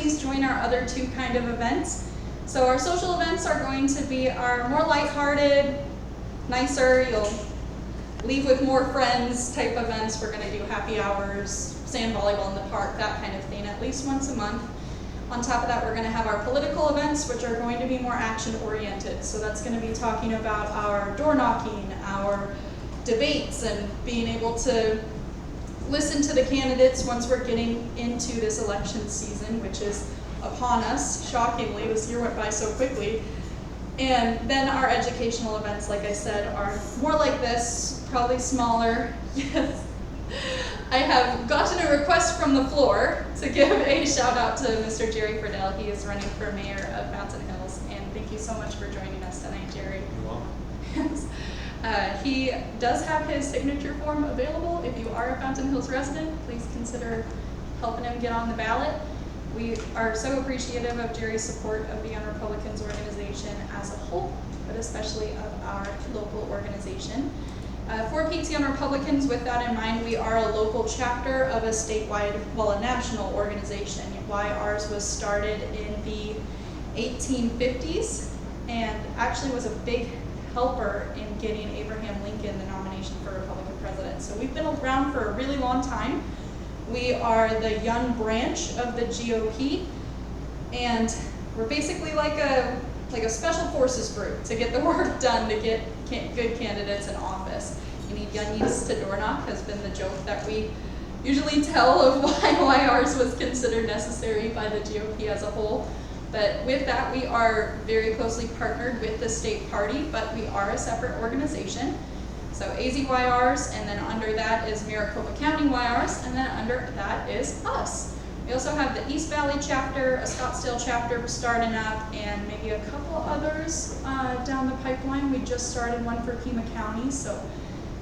please join our other two kind of events. So our social events are going to be our more lighthearted, nicer, you'll leave with more friends type events. We're going to do happy hours, sand volleyball in the park, that kind of thing, at least once a month. On top of that, we're going to have our political events, which are going to be more action-oriented. So that's going to be talking about our door knocking, our debates, and being able to listen to the candidates once we're getting into this election season, which is upon us. Shockingly, this year went by so quickly. And then our educational events, like I said, are more like this, probably smaller. Yes. I have gotten a request from the floor to give a shout out to Mr. Jerry Friedel. He is running for mayor of Fountain Hills, and thank you so much for joining us tonight, Jerry. You're welcome. Yes. He does have his signature form available. If you are a Fountain Hills resident, please consider helping him get on the ballot. We are so appreciative of Jerry's support of the Young Republicans organization as a whole, but especially of our local organization. For Peaks Young Republicans, with that in mind, we are a local chapter of a statewide, well, a national organization. Why ours was started in the 1850s and actually was a big helper in getting Abraham Lincoln the nomination for Republican president. So we've been around for a really long time. We are the young branch of the GOP, and we're basically like a special forces group to get the work done, to get good candidates in office. You need youngies to door knock has been the joke that we usually tell of why ours was considered necessary by the GOP as a whole. But with that, we are very closely partnered with the state party, but we are a separate organization. So AZYRs, and then under that is Maricopa County YRs, and then under that is us. We also have the East Valley chapter, a Scottsdale chapter starting up, and maybe a couple others down the pipeline. We just started one for Pima County, so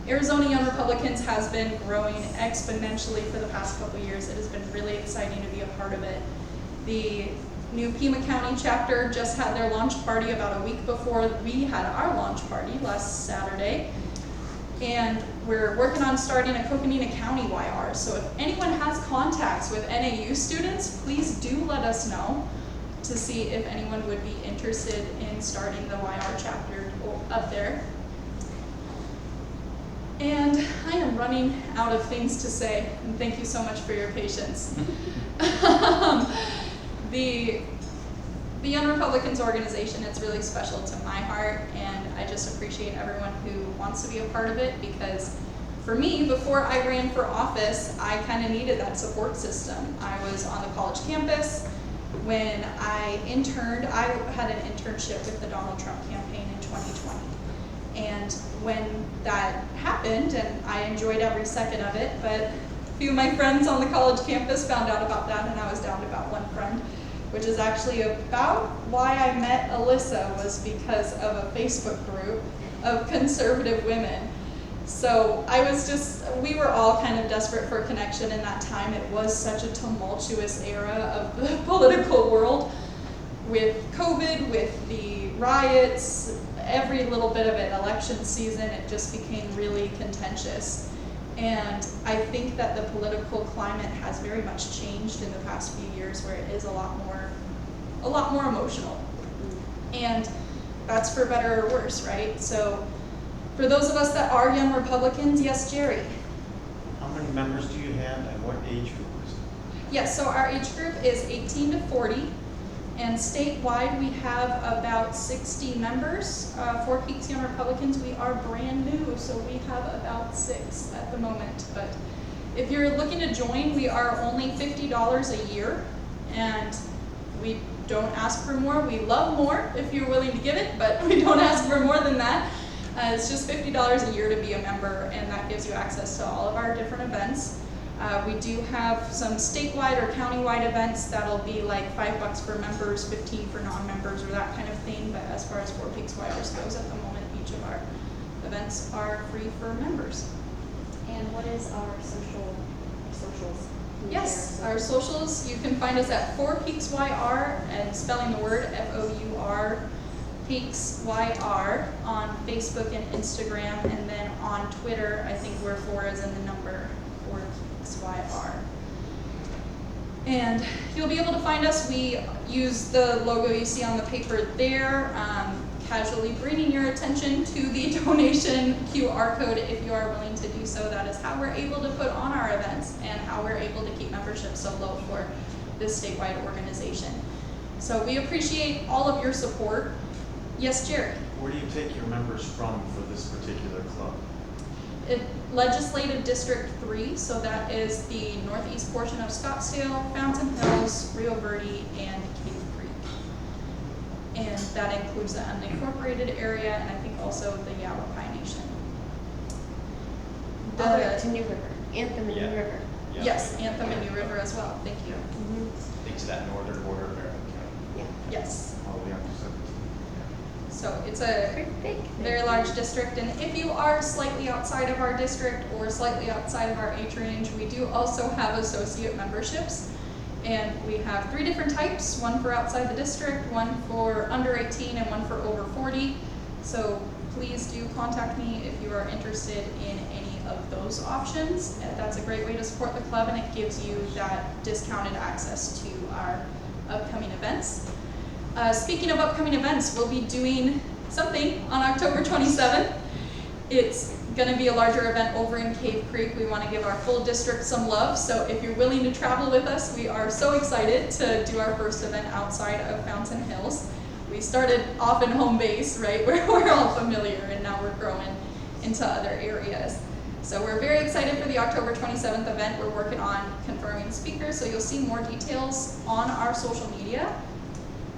Arizona Young Republicans has been growing exponentially for the past couple years. It has been really exciting to be a part of it. The new Pima County chapter just had their launch party about a week before we had our launch party last Saturday. And we're working on starting a Coconina County YR. So if anyone has contacts with NAU students, please do let us know to see if anyone would be interested in starting the YR chapter up there. And I am running out of things to say, and thank you so much for your patience. The Young Republicans organization, it's really special to my heart, and I just appreciate everyone who wants to be a part of it, because for me, before I ran for office, I kind of needed that support system. I was on the college campus. When I interned, I had an internship with the Donald Trump campaign in 2020. And when that happened, and I enjoyed every second of it, but a few of my friends on the college campus found out about that, and I was down to about one friend, which is actually about why I met Alyssa, was because of a Facebook group of conservative women. So we were all kind of desperate for a connection in that time. It was such a tumultuous era of the political world with COVID, with the riots, every little bit of it, election season, it just became really contentious. And I think that the political climate has very much changed in the past few years, where it is a lot more emotional. And that's for better or worse, right? So for those of us that are young Republicans, yes, Jerry. How many members do you have, and what age group is it? Yes, so our age group is 18 to 40. And statewide, we have about 60 members. For Peaks Young Republicans, we are brand new, so we have about 6 at the moment. But if you're looking to join, we are only $50 a year, and we don't ask for more. We love more if you're willing to give it, but we don't ask for more than that. It's just $50 a year to be a member, and that gives you access to all of our different events. We do have some statewide or countywide events that'll be like $5 for members, $15 for non-members, or that kind of thing. But as far as Four Peaks YRs goes, at the moment, each of our events are free for members. And what is our socials? Yes, our socials, you can find us at 4 Peaks YR, and spelling the word FOUR, Peaks YR, on Facebook and Instagram, and then on Twitter, I think we're 4 as in the number, 4 Peaks YR. And you'll be able to find us. We use the logo you see on the paper there, casually bringing your attention to the donation QR code if you are willing to do so. That is how we're able to put on our events and how we're able to keep membership so low for this statewide organization. So we appreciate all of your support. Yes, Jerry? Where do you take your members from for this particular club? Legislative District 3, so that is the northeast portion of Scottsdale, Fountain Hills, Rio Verde, and Cave Creek. And that includes the unincorporated area, and I think also the Yavapai Nation. All the way to New River, Anthem and Yeah. New River. Yeah. Yes, Anthem and New River as well, thank you. Think to that northern border of Marion County. Yeah. Yes, All the way up to 17. so it's a Pretty big. very large district, and if you are slightly outside of our district or slightly outside of our age range, we do also have associate memberships. And we have 3 different types, one for outside the district, one for under 18, and one for over 40. So please do contact me if you are interested in any of those options. And that's a great way to support the club, and it gives you that discounted access to our upcoming events. Speaking of upcoming events, we'll be doing something on October 27th. It's going to be a larger event over in Cave Creek. We want to give our full district some love, so if you're willing to travel with us, we are so excited to do our first event outside of Fountain Hills. We started off in home base, right, where we're all familiar, and now we're growing into other areas. So we're very excited for the October 27th event. We're working on confirming speakers, so you'll see more details on our social media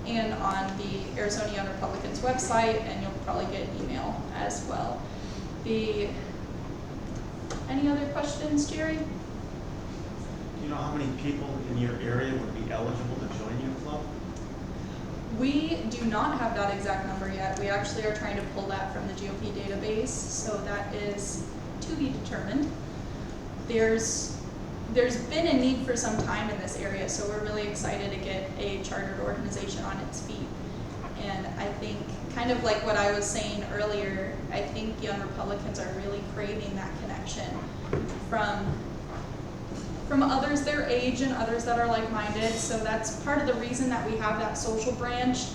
and on the Arizona Young Republicans website, and you'll probably get an email as well. Any other questions, Jerry? Do you know how many people in your area would be eligible to join your club? We do not have that exact number yet. We actually are trying to pull that from the GOP database, so that is to be determined. There's been a need for some time in this area, so we're really excited to get a chartered organization on its feet. And I think, kind of like what I was saying earlier, I think young Republicans are really craving that connection from others their age and others that are like-minded. So that's part of the reason that we have that social branch.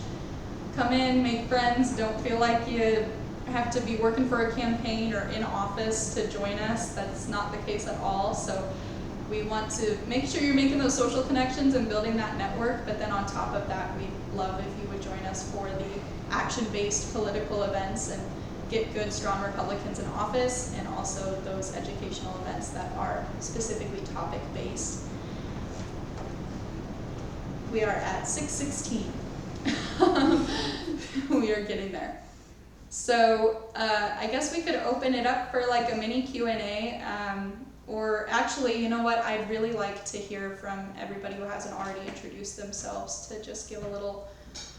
Come in, make friends, don't feel like you have to be working for a campaign or in office to join us. That's not the case at all. So we want to make sure you're making those social connections and building that network, but then on top of that, we'd love if you would join us for the action-based political events and get good, strong Republicans in office, and also those educational events that are specifically topic-based. We are at 6:16. We are getting there. So I guess we could open it up for like a mini Q&A, or actually, you know what, I'd really like to hear from everybody who hasn't already introduced themselves to just give a little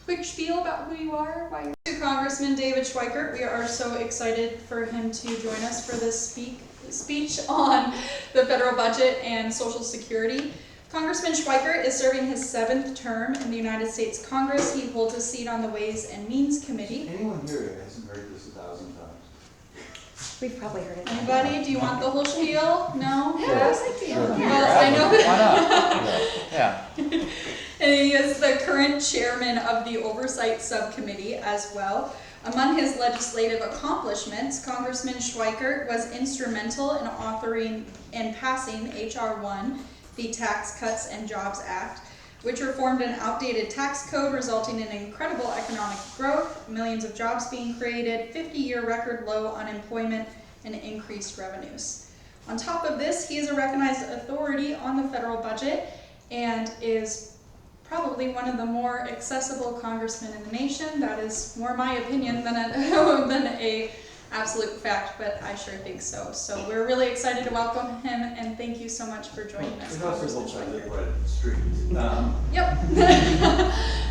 quick spiel about who you are, why you're to Congressman David Schweikert. We are so excited for him to join us for this speech on the federal budget and Social Security. Congressman Schweikert is serving his 7th term in the United States Congress. He holds a seat on the Ways and Means Committee. Anyone here hasn't heard this 1,000 times? We've probably heard it. Anybody? Do you want the whole spiel? No? Yeah, I was like, Sure. yeah. Well, I know Why not? Yeah. And he is the current chairman of the Oversight Subcommittee as well. Among his legislative accomplishments, Congressman Schweikert was instrumental in authoring and passing H.R. 1, the Tax Cuts and Jobs Act, which reformed an outdated tax code resulting in incredible economic growth, millions of jobs being created, 50-year record low unemployment, and increased revenues. On top of this, he is a recognized authority on the federal budget and is probably one of the more accessible congressmen in the nation. That is more my opinion than a absolute fact, but I sure think so. So we're really excited to welcome him, and thank you so much for joining us, It also Congressman looks like they Schweikert. right at the street. Yep.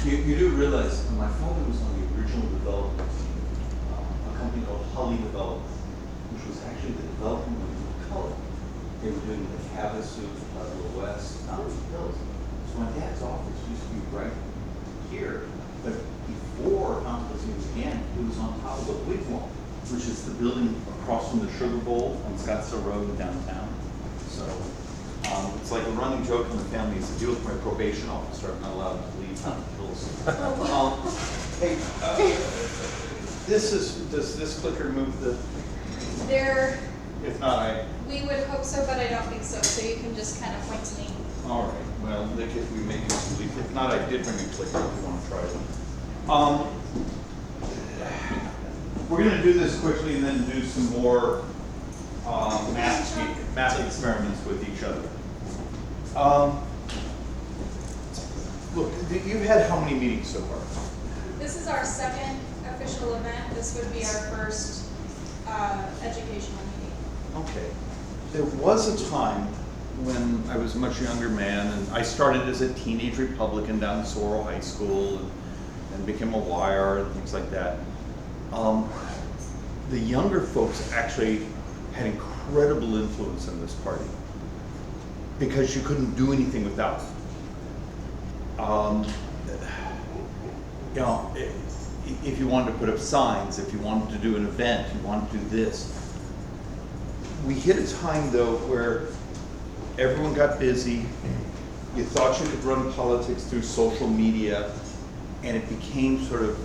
You do realize my father was on the original development team, a company called Holly Development, which was actually the development of color. They were doing the Havasu, the West, Mountain Hills. So my dad's office used to be right here, but before Congressman began, it was on top of the Wigwam, which is the building across from the Sugar Bowl on Scottsdale Road downtown. So It's like a running joke in the family. It's to deal with my probation officer. I'm not allowed to leave Fountain Hills. Hey, does this clicker move the? There, If not, we would hope so, but I don't think so. So you can just kind of point to me. all right. Well, Nick, if we make it leave. If not, I did bring a clicker. If you want to try it. We're going to do this quickly and then do some more math experiments with each other. Look, you've had how many meetings so far? This is our second official event. This would be our first educational meeting. Okay. There was a time when I was a much younger man, and I started as a teenage Republican down in Sorrel High School and became a wire and things like that. The younger folks actually had incredible influence in this party because you couldn't do anything without them. You know, if you wanted to put up signs, if you wanted to do an event, you wanted to do this. We hit a time though where everyone got busy. You thought you could run politics through social media, and it became sort of,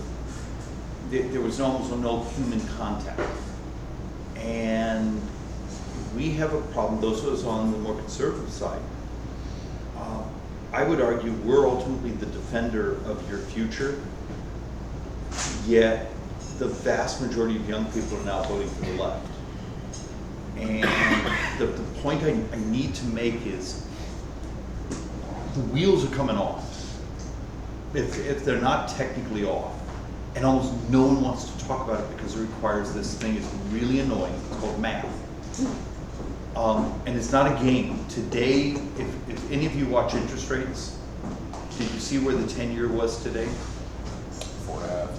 there was almost no human contact. And we have a problem, those of us on the more conservative side, I would argue we're ultimately the defender of your future, yet the vast majority of young people are now voting for the left. And the point I need to make is the wheels are coming off. If they're not technically off, and almost no one wants to talk about it because it requires this thing. It's really annoying. It's called math. And it's not a game. Today, if any of you watch interest rates, did you see where the 10-year was today? 4.5.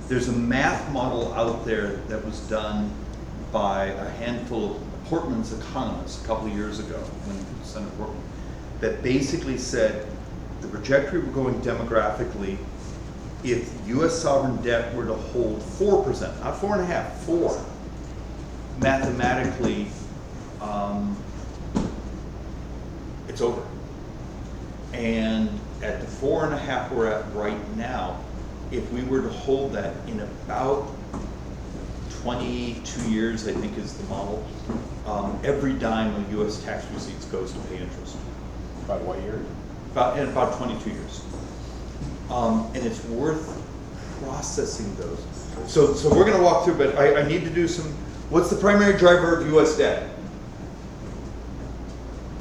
There's a math model out there that was done by a handful of Portman's economists a couple of years ago, when Senator Portman, that basically said the trajectory we're going demographically, if U.S. sovereign debt were to hold 4%, not 4.5, 4, mathematically, it's over. And at the 4.5 we're at right now, if we were to hold that in about 22 years, I think is the model, every dime of U.S. tax receipts goes to pay interest. About what year? In about 22 years. And it's worth processing those. So we're going to walk through, but I need to do some. What's the primary driver of U.S. debt?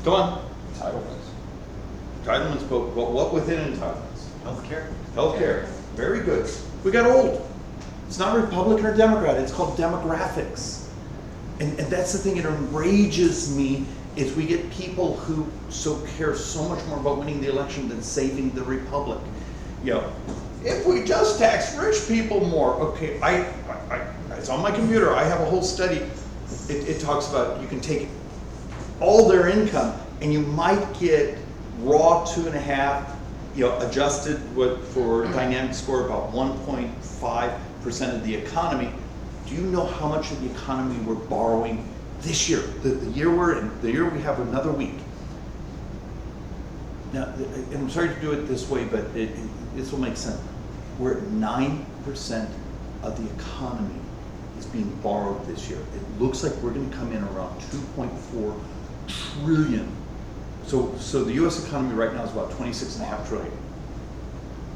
Come on. Entitlements. Entitlements, but what within entitlements? Healthcare? Healthcare. Very good. We got old. It's not Republican or Democrat. It's called demographics. And that's the thing that enrages me is we get people who care so much more about winning the election than saving the republic. You know, if we just tax rich people more, okay, it's on my computer. I have a whole study. It talks about you can take all their income and you might get raw 2.5, adjusted for dynamic score about 1.5% of the economy. Do you know how much of the economy we're borrowing this year? The year we're in, the year we have another week. Now, and I'm sorry to do it this way, but this will make sense. We're at 9% of the economy is being borrowed this year. It looks like we're going to come in around 2.4 trillion. So the U.S. economy right now is about 26.5 trillion.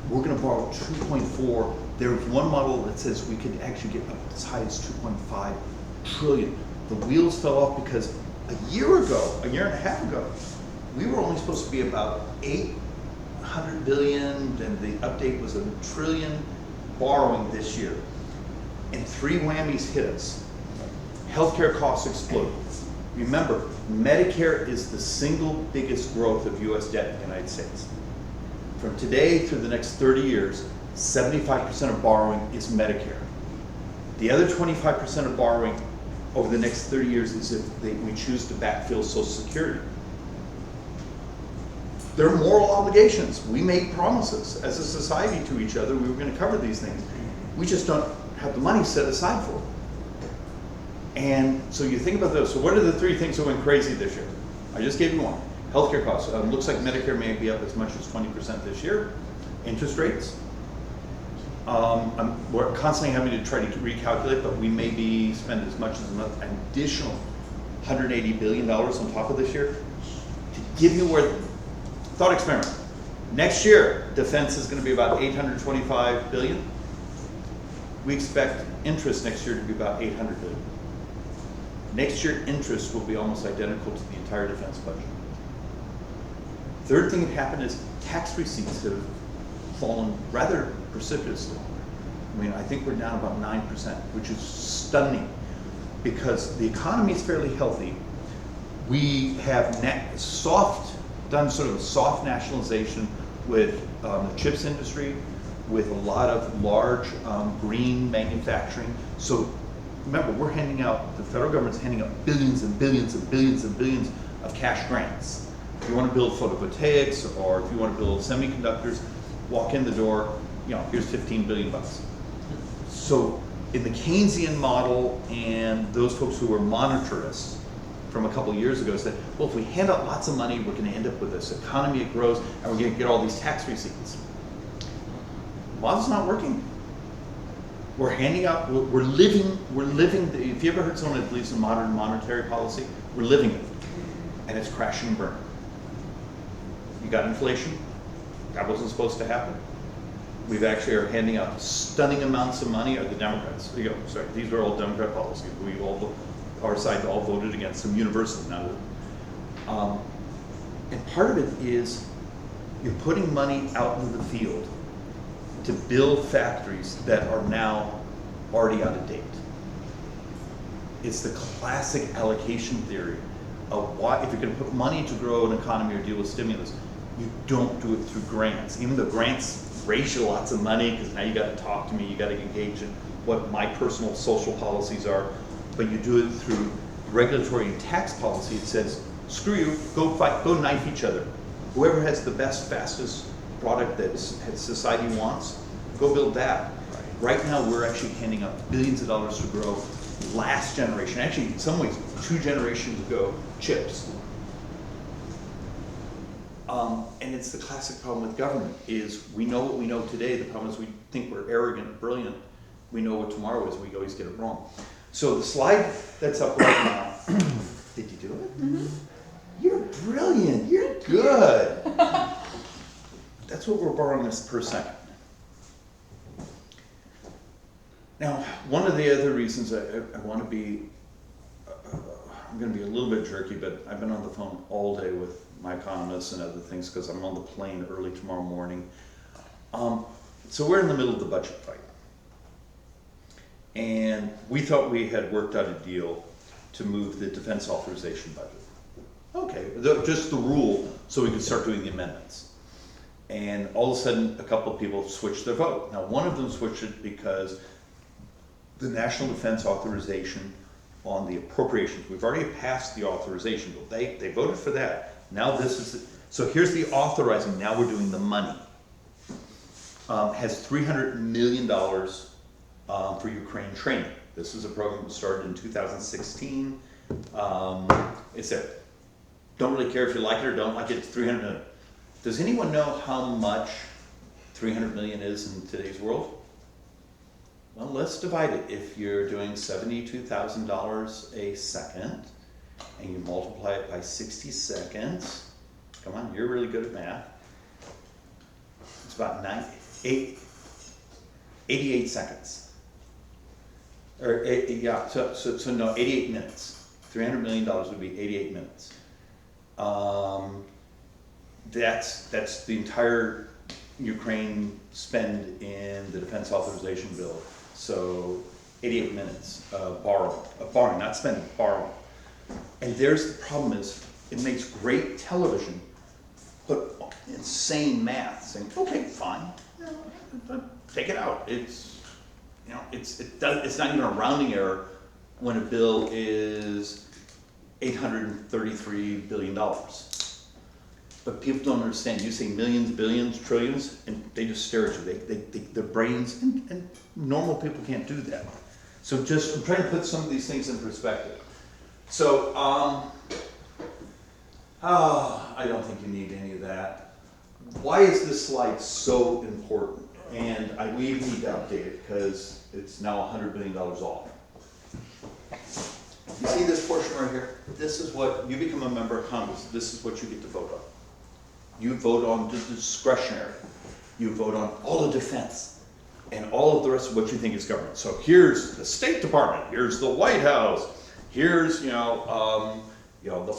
We're going to borrow 2.4. There's one model that says we could actually get up as high as 2.5 trillion. The wheels fell off because a year and a half ago, we were only supposed to be about 800 billion, and the update was 1 trillion borrowing this year. And 3 whammies hit us. Healthcare costs exploded. Remember, Medicare is the single biggest growth of U.S. debt in the United States. From today through the next 30 years, 75% of borrowing is Medicare. The other 25% of borrowing over the next 30 years is if we choose to backfill Social Security. There are moral obligations. We make promises as a society to each other. We were going to cover these things. We just don't have the money set aside for it. And so you think about those. So what are the 3 things that went crazy this year? I I just gave you one. Healthcare costs, looks like Medicare may be up as much as 20% this year. Interest rates. We're constantly having to try to recalculate, but we may be spending as much as an additional $180 billion on top of this year. To give you where, thought experiment. Next year, defense is going to be about $825 billion. We expect interest next year to be about $800 billion. Next year, interest will be almost identical to the entire defense budget. Third thing that happened is tax receipts have fallen rather precipitously. I mean, I think we're down about 9%, which is stunning because the economy is fairly healthy. We have done sort of a soft nationalization with the chips industry, with a lot of large green manufacturing. So remember, the federal government's handing out billions and billions and billions and billions of cash grants. If you want to build photovoltaics or if you want to build semiconductors, walk in the door, here's 15 billion bucks. So in the Keynesian model and those folks who were monetarists from a couple of years ago said, well, if we hand out lots of money, we're going to end up with this economy that grows and we're going to get all these tax receipts. Model's not working. We're handing out, we're living, if you ever heard someone that believes in modern monetary policy, we're living it. And it's crashing and burning. You got inflation. That wasn't supposed to happen. We've actually are handing out stunning amounts of money, or the Democrats, these are all Democrat policies. Our side all voted against them universally. And part of it is you're putting money out into the field to build factories that are now already out of date. It's the classic allocation theory of why, if you're going to put money to grow an economy or deal with stimulus, you don't do it through grants. Even though grants raise you lots of money, because now you got to talk to me, you got to engage in what my personal social policies are, but you do it through regulatory and tax policy. It says, screw you, go fight, go knife each other. Whoever has the best, fastest product that society wants, go build that. Right now, we're actually handing out billions of dollars to grow last generation, actually in some ways 2 generations ago, chips. And it's the classic problem with government is we know what we know today. The problem is we think we're arrogant and brilliant. We know what tomorrow is, we always get it wrong. So the slide that's up right now, did you do it? Mm-hmm. You're brilliant, you're good. That's what we're borrowing this per second. Now, one of the other reasons I want to be, I'm going to be a little bit jerky, but I've been on the phone all day with my economists and other things because I'm on the plane early tomorrow morning. So we're in the middle of the budget fight. And we thought we had worked out a deal to move the defense authorization budget. Okay, just the rule so we could start doing the amendments. And all of a sudden, a couple of people switched their vote. Now, one of them switched it because the National Defense Authorization on the appropriations, we've already passed the authorization bill. They voted for that. Now this is, so here's the authorizing, now we're doing the money. Has $300 million for Ukraine training. This is a program that started in 2016. It's there. Don't really care if you like it or don't like it, it's $300 million. Does anyone know how much $300 million is in today's world? Well, let's divide it. If you're doing $72,000 a second, and you multiply it by 60 seconds, come on, you're really good at math. It's about 88 seconds. Or, yeah, so no, 88 minutes. $300 million would be 88 minutes. That's the entire Ukraine spend in the defense authorization bill. So 88 minutes borrowing, not spending, borrowing. And there's the problem is, it makes great television, but insane math, saying, okay, fine, take it out. It's not even a rounding error when a bill is $833 billion. But people don't understand. You say millions, billions, trillions, and they just stare at you. Their brains, and normal people can't do that. So I'm trying to put some of these things in perspective. So Oh, I don't think you need any of that. Why is this slide so important? And we need to update it because it's now $100 billion off. You see this portion right here? This is what, you become a member of Congress, this is what you get to vote on. You vote on the discretionary. You vote on all the defense and all of the rest of what you think is government. So here's the State Department, here's the White House, here's, the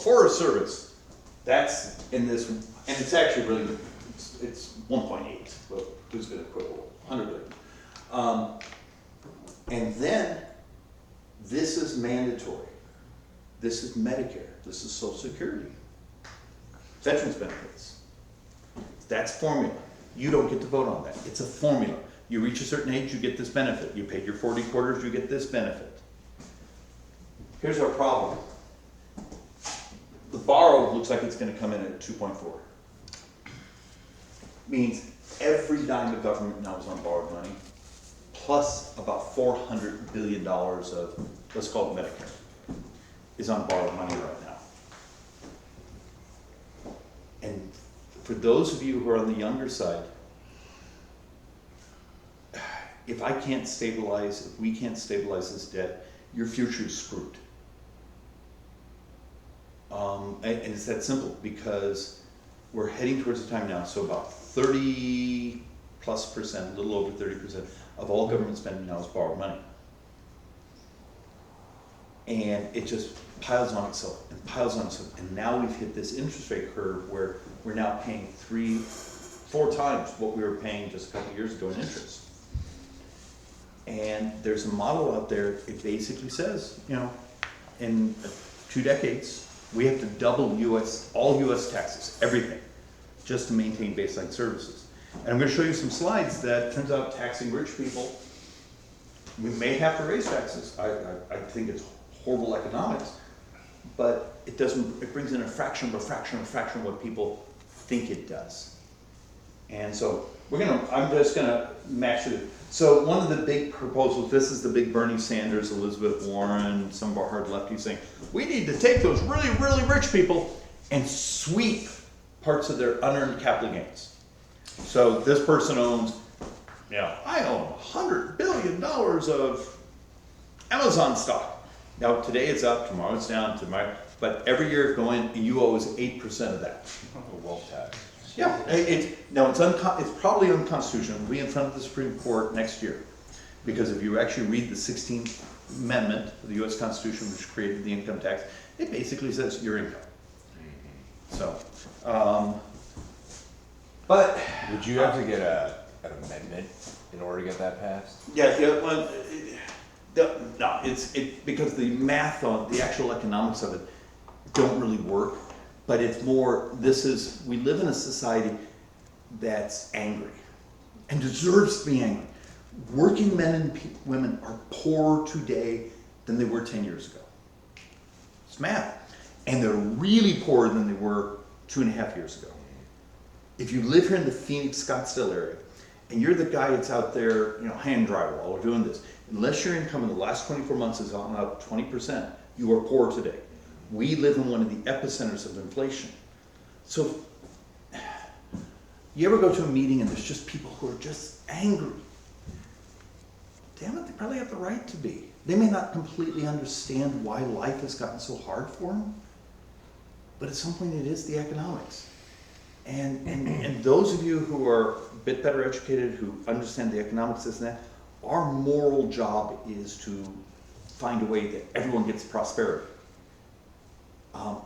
Forest Service. That's in this, and it's actually really good. It's 1.8, but who's going to quibble? 100 billion. And then this is mandatory. This is Medicare. This is Social Security. Veterans benefits. That's formula. You don't get to vote on that. It's a formula. You reach a certain age, you get this benefit. You paid your 40 quarters, you get this benefit. Here's our problem. The borrow looks like it's going to come in at 2.4. Means every dime of government now is on borrowed money, plus about $400 billion of, let's call it Medicare, is on borrowed money right now. And for those of you who are on the younger side, if we can't stabilize this debt, your future is screwed. And it's that simple, because we're heading towards a time now, so about 30+%, a little over 30% of all government spending now is borrowed money. And it just piles on itself and piles on itself. And now we've hit this interest rate curve where we're now paying 3-4 times what we were paying just a couple of years ago in interest. And there's a model out there, it basically says, in 2 decades, we have to double all US taxes, everything, just to maintain baseline services. And I'm going to show you some slides that turns out taxing rich people, we may have to raise taxes. I think it's horrible economics, but it brings in a fraction of what people think it does. And so I'm just gonna match it. So one of the big proposals, this is the big Bernie Sanders, Elizabeth Warren, some of our hard lefties saying, we need to take those really, really rich people and sweep parts of their unearned capital gains. So this person owns, I own $100 billion of Amazon stock. Now today it's up, tomorrow it's down, but every year going, you owe us 8% of that. Wealth tax. Yeah, it's probably unconstitutional. It'll be in front of the Supreme Court next year. Because if you actually read the 16th Amendment of the US Constitution, which created the income tax, it basically says your income. So, but. Would you have to get an amendment in order to get that passed? Because the math on the actual economics of it don't really work. But it's more, we live in a society that's angry and deserves to be angry. Working men and women are poorer today than they were 10 years ago. It's math. And they're really poorer than they were 2.5 years ago. If you live here in the Phoenix, Scottsdale area, and you're the guy that's out there, hand drywall or doing this, unless your income in the last 24 months is on up 20%, you are poor today. We live in one of the epicenters of inflation. So, you ever go to a meeting and there's just people who are just angry? Damn it, they probably have the right to be. They may not completely understand why life has gotten so hard for them, but at some point it is the economics. And those of you who are a bit better educated, who understand the economics of that, our moral job is to find a way that everyone gets prosperity.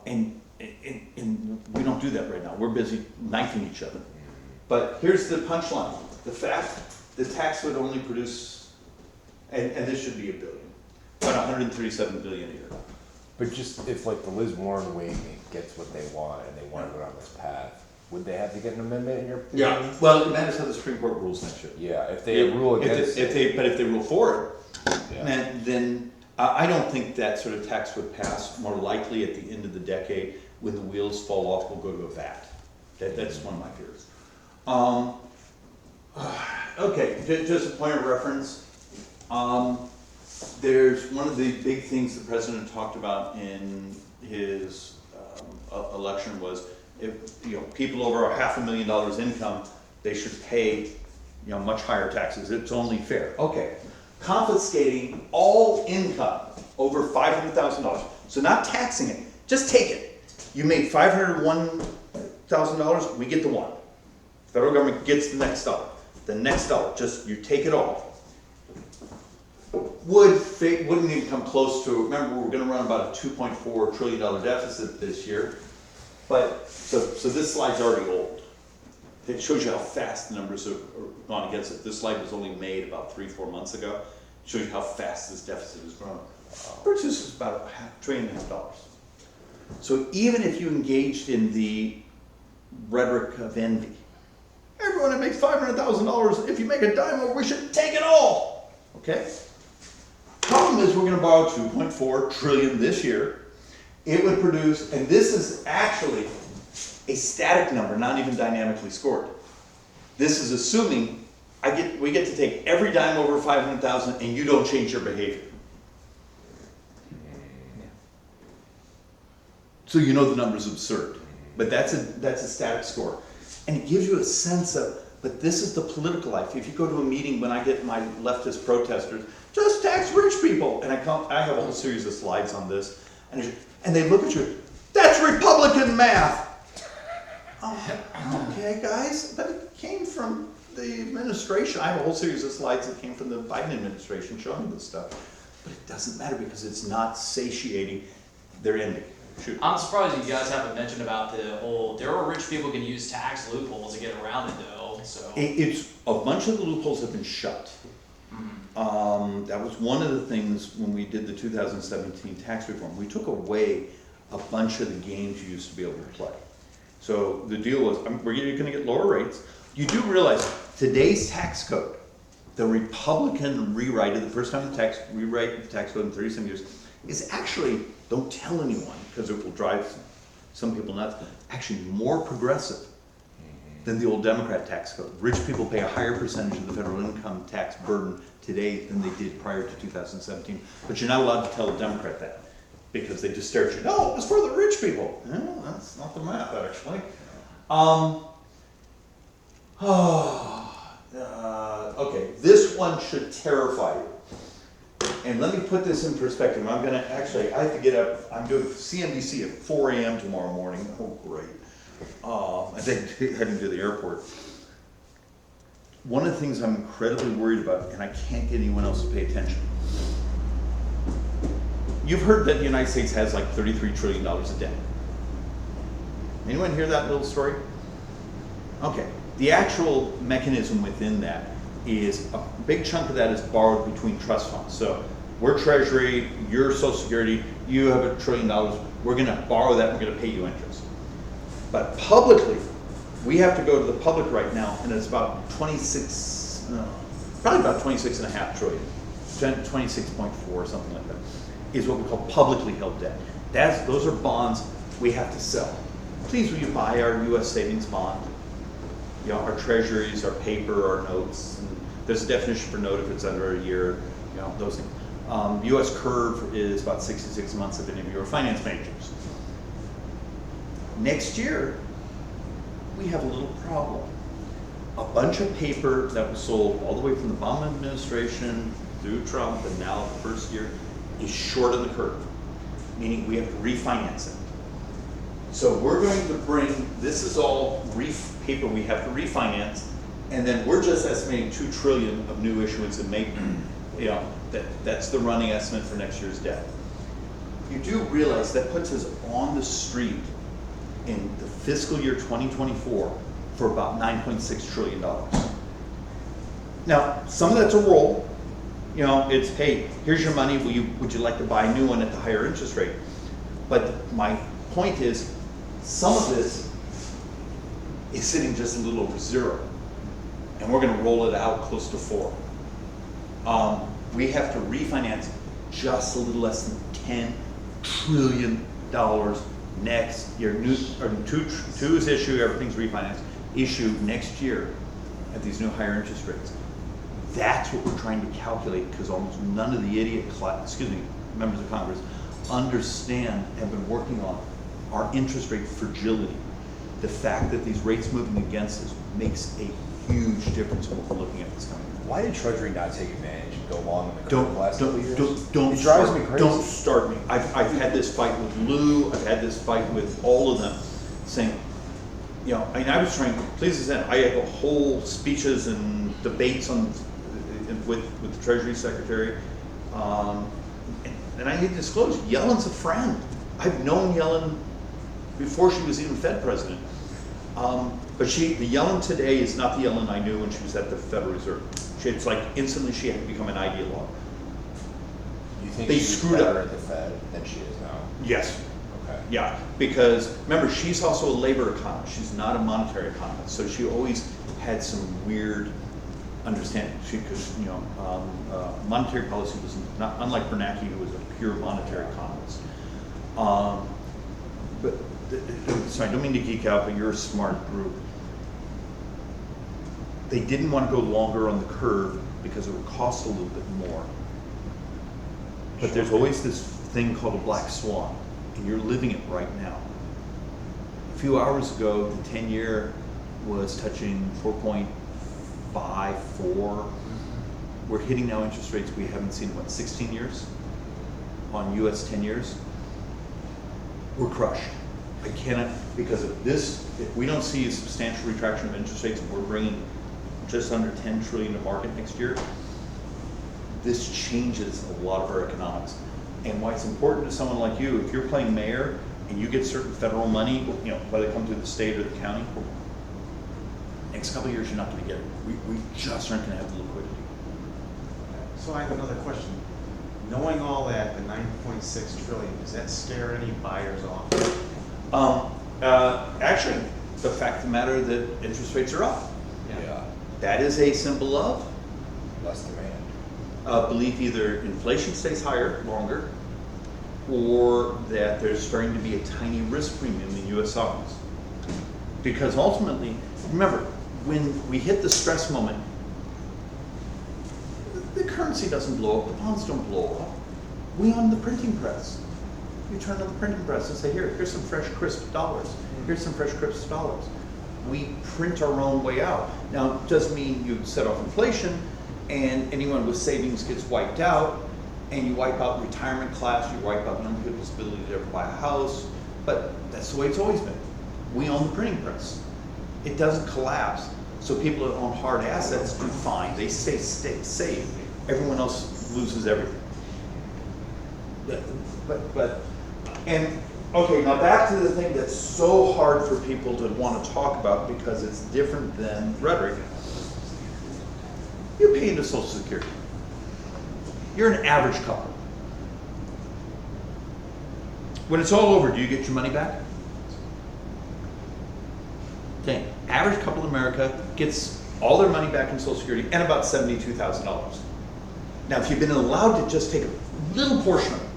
And we don't do that right now. We're busy knifing each other. But here's the punchline. The tax would only produce, and this should be $1 billion, about $137 billion a year. But just if like the Liz Warren wing gets what they want and they want to go down this path, would they have to get an amendment in your opinion? Yeah. Well, it matters how the Supreme Court rules next year. Yeah, if they rule against it. But if they rule for it, Yeah. then I don't think that sort of tax would pass. More likely at the end of the decade, when the wheels fall off, we'll go to a VAT. That's one of my fears. Okay, just a point of reference. There's one of the big things the president talked about in his election was, if, you know, people over $500,000 income, they should pay, you know, much higher taxes. It's only fair. Okay, confiscating all income over $500,000. So not taxing it, just take it. You made $501,000, we get the one. Federal government gets the next dollar. The next dollar, just you take it all. Wouldn't even come close to, remember we're gonna run about a $2.4 trillion deficit this year. But, so this slide's already old. It shows you how fast the numbers have gone against it. This slide was only made about 3-4 months ago. It shows you how fast this deficit has grown. Versus is about $500 billion. So even if you engaged in the rhetoric of envy, everyone that makes $500,000, if you make a dime over, we should take it all. Okay? Problem is, we're going to borrow $2.4 trillion this year. It would produce, and this is actually a static number, not even dynamically scored. This is assuming we get to take every dime over 500,000 and you don't change your behavior. So you know the number's absurd, but that's a static score. And it gives you a sense of, but this is the political life. If you go to a meeting, when I get my leftist protesters, just tax rich people, and I have a whole series of slides on this, and they look at you, that's Republican math. Oh, okay, guys, but it came from the administration. I have a whole series of slides that came from the Biden administration showing this stuff. But it doesn't matter because it's not satiating their envy. Shoot. I'm surprised you guys haven't mentioned about the whole, there are rich people can use tax loopholes to get around it though, so. It's, a bunch of the loopholes have been shut. That was one of the things when we did the 2017 tax reform. We took away a bunch of the games you used to be able to play. So the deal was, we're going to get lower rates. You do realize today's tax code, the Republican rewrite of the first time rewrite the tax code in 37 years, is actually, don't tell anyone because it will drive some people nuts, actually more progressive than the old Democrat tax code. Rich people pay a higher percentage of the federal income tax burden today than they did prior to 2017. But you're not allowed to tell a Democrat that because they just stare at you. No, it was for the rich people. No, that's not the math, actually. Okay, this one should terrify you. And let me put this in perspective. I have to get up. I'm doing CNBC at 4 a.m. tomorrow morning. Oh, great. I think heading to the airport. One of the things I'm incredibly worried about, and I can't get anyone else to pay attention. You've heard that the United States has like $33 trillion of debt. Anyone hear that little story? Okay. The actual mechanism within that is a big chunk of that is borrowed between trust funds. So we're Treasury, you're Social Security, you have $1 trillion, we're gonna borrow that, we're gonna pay you interest. But publicly, we have to go to the public right now, and it's about probably about 26.5 trillion, 26.4, something like that, is what we call publicly held debt. Those are bonds we have to sell. Please will you buy our US savings bond? You know, our treasuries, our paper, our notes. And there's a definition for note if it's under a year, you know, those things. US curve is about 66 months if any of you are finance majors. Next year, we have a little problem. A bunch of paper that was sold all the way from the Obama administration through Trump and now the first year is short of the curve, meaning we have to refinance it. So we're going to bring, this is all paper we have to refinance, and then we're just estimating $2 trillion of new issuance and make, you know, that's the running estimate for next year's debt. You do realize that puts us on the street in the fiscal year 2024 for about $9.6 trillion. Now, some of that's a roll. You know, it's, hey, here's your money, would you like to buy a new one at the higher interest rate? But my point is, some of this is sitting just a little over 0, and we're gonna roll it out close to 4. We have to refinance just a little less than $10 trillion next year. Two is issue, everything's refinanced, issue next year at these new higher interest rates. That's what we're trying to calculate because almost none of the members of Congress understand, have been working on our interest rate fragility, the fact that these rates moving against us makes a huge difference when we're looking at this coming. Why did Treasury not take advantage and go long in the curve Don't, the last couple of years? don't It drives start, me crazy. don't start me. I've had this fight with Lou, I've had this fight with all of them, saying, you know, I mean, I was trying, please listen, I had whole speeches and debates on, with the Treasury Secretary. And I need to disclose, Yellen's a friend. I've known Yellen before she was even Fed president. But the Yellen today is not the Yellen I knew when she was at the Federal Reserve. It's like instantly she had become an ideologue. You think They she's screwed better up. at the Fed than she is now? Yes. Okay. Yeah, because remember, she's also a labor economist. She's not a monetary economist. So she always had some weird understanding. Because, you know, monetary policy was not, unlike Bernanke, who was a pure monetary economist. Sorry, I don't mean to geek out, but you're a smart group. They didn't want to go longer on the curve because it would cost a little bit more. But there's always this thing called a black swan, and you're living it right now. A few hours ago, the 10-year was touching 4.54. We're hitting now interest rates we haven't seen in, what, 16 years on US 10 years? We're crushed. I cannot, because of this, if we don't see a substantial retraction of interest rates and we're bringing just under 10 trillion to market next year, this changes a lot of our economics. And why it's important to someone like you, if you're playing mayor and you get certain federal money, you know, whether it comes through the state or the county, next couple of years you're not going to get it. We just aren't going to have the liquidity. So I have another question. Knowing all that, the 9.6 trillion, does that scare any buyers off? Actually, the fact of the matter that interest rates are up. Yeah. That is a symbol of Less demand. belief either inflation stays higher longer, or that there's starting to be a tiny risk premium in U.S. sovereigns. Because ultimately, remember, when we hit the stress moment, the currency doesn't blow up, the bonds don't blow up. We own the printing press. You turn on the printing press and say, here's some fresh, crisp dollars. Here's some fresh, crisp dollars. We print our own way out. Now, it doesn't mean you set off inflation and anyone with savings gets wiped out, and you wipe out retirement class, you wipe out young people's ability to ever buy a house, but that's the way it's always been. We own the printing press. It doesn't collapse. So people that own hard assets do fine. They stay safe. Everyone else loses everything. And okay, now back to the thing that's so hard for people to want to talk about because it's different than rhetoric. You pay into Social Security. You're an average couple. When it's all over, do you get your money back? Okay, average couple in America gets all their money back in Social Security and about $72,000. Now, if you've been allowed to just take a little portion of it,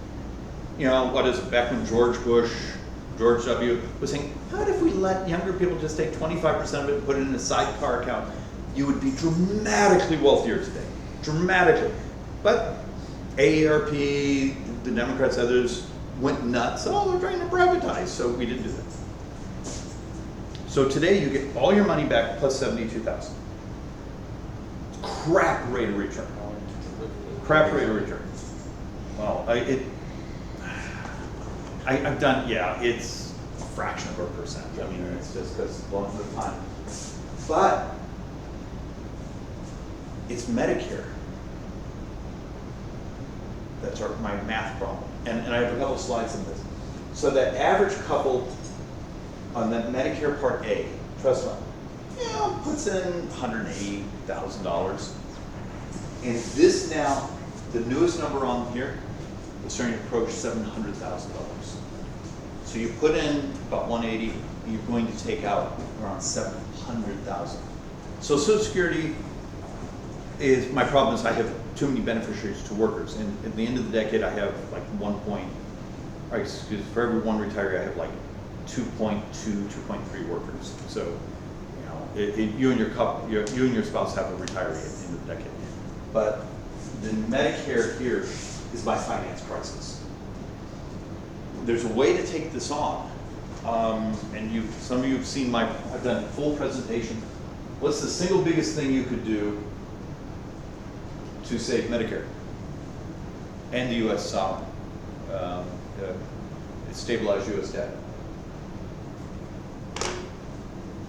you know, what is it, back when George W. was saying, how about if we let younger people just take 25% of it and put it in a sidecar account? You would be dramatically wealthier today, dramatically. But AARP, the Democrats, others went nuts. Oh, they're trying to privatize, so we didn't do that. So today you get all your money back plus $72,000. Crap rate of return. Crap rate of return. Well, I've done, yeah, it's a fraction of a percent. I mean, it's just because it's long for the time. But it's Medicare. That's my math problem. And I have a couple slides on this. So the average couple on that Medicare Part A trust fund, puts in $180,000. And this now, the newest number on here, is starting to approach $700,000. So you put in about 180, you're going to take out around 700,000. So Social Security is, my problem is I have too many beneficiaries to workers. And at the end of the decade, I have like for every one retiree, I have like 2.2, 2.3 workers. So, you and your spouse have a retiree at the end of the decade. But the Medicare here is my finance crisis. There's a way to take this on, and some of you have seen I've done a full presentation. What's the single biggest thing you could do to save Medicare and the U.S. sovereign? Stabilize U.S. debt.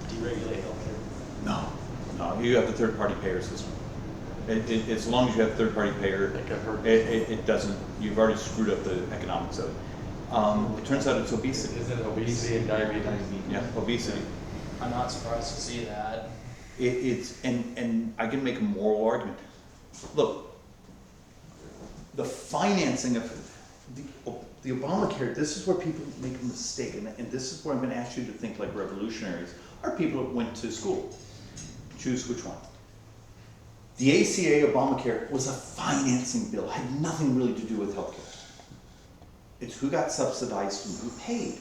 Deregulate healthcare. No, you have the third-party payer system. As long as you have third-party payer, it doesn't, you've already screwed up the economics of it. It turns out it's obesity. Is it obesity and diabetes? Yeah, obesity. I'm not surprised to see that. And I can make a moral argument. Look, the financing of the Obamacare, this is where people make a mistake, and this is where I'm going to ask you to think like revolutionaries, are people that went to school. Choose which one. The ACA Obamacare was a financing bill, had nothing really to do with healthcare. It's who got subsidized and who paid.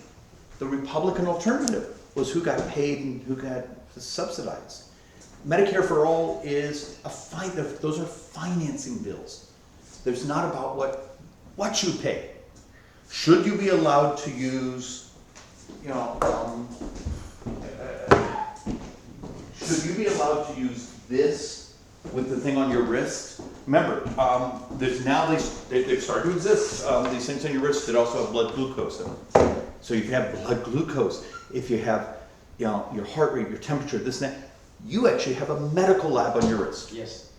The Republican alternative was who got paid and who got subsidized. Medicare for All is those are financing bills. There's not about what you pay. Should you be allowed to use, should you be allowed to use this with the thing on your wrist? Remember, there's now they've started to exist. These things on your wrist that also have blood glucose in them. So you can have blood glucose. If you have, your heart rate, your temperature, this and that, you actually have a medical lab on your wrist. Yes,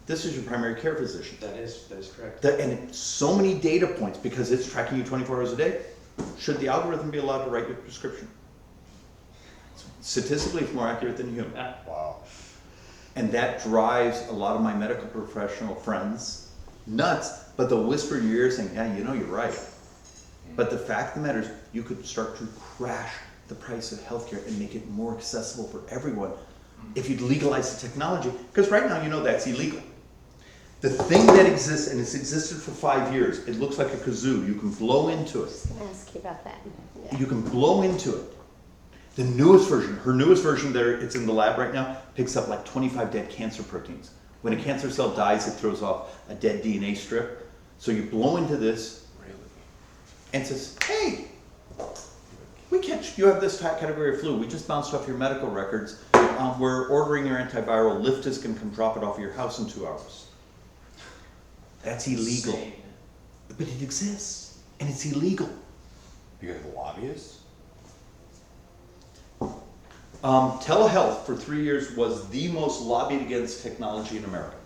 This is your primary care physician. that is correct. And it's so many data points because it's tracking you 24 hours a day. Should the algorithm be allowed to write your prescription? Statistically, it's more accurate than human. Wow. And that drives a lot of my medical professional friends nuts, but they'll whisper in your ear saying, yeah, you're right. But the fact of the matter is, you could start to crash the price of healthcare and make it more accessible for everyone if you'd legalize the technology. Because right now, that's illegal. The thing that exists, and it's existed for 5 years, it looks like a kazoo. You can blow into it. I was gonna ask you about that. Yeah. You can blow into it. The newest version, her newest version there, it's in the lab right now, picks up like 25 dead cancer proteins. When a cancer cell dies, it throws off a dead DNA strip. So you blow into this, and it says, hey, you have this category of flu. We just bounced off your medical records. We're ordering your antiviral. Lyft is going to come drop it off of your house in 2 hours. That's illegal. Insane. But it exists, and it's illegal. Because of lobbyists? Telehealth for 3 years was the most lobbied against technology in America.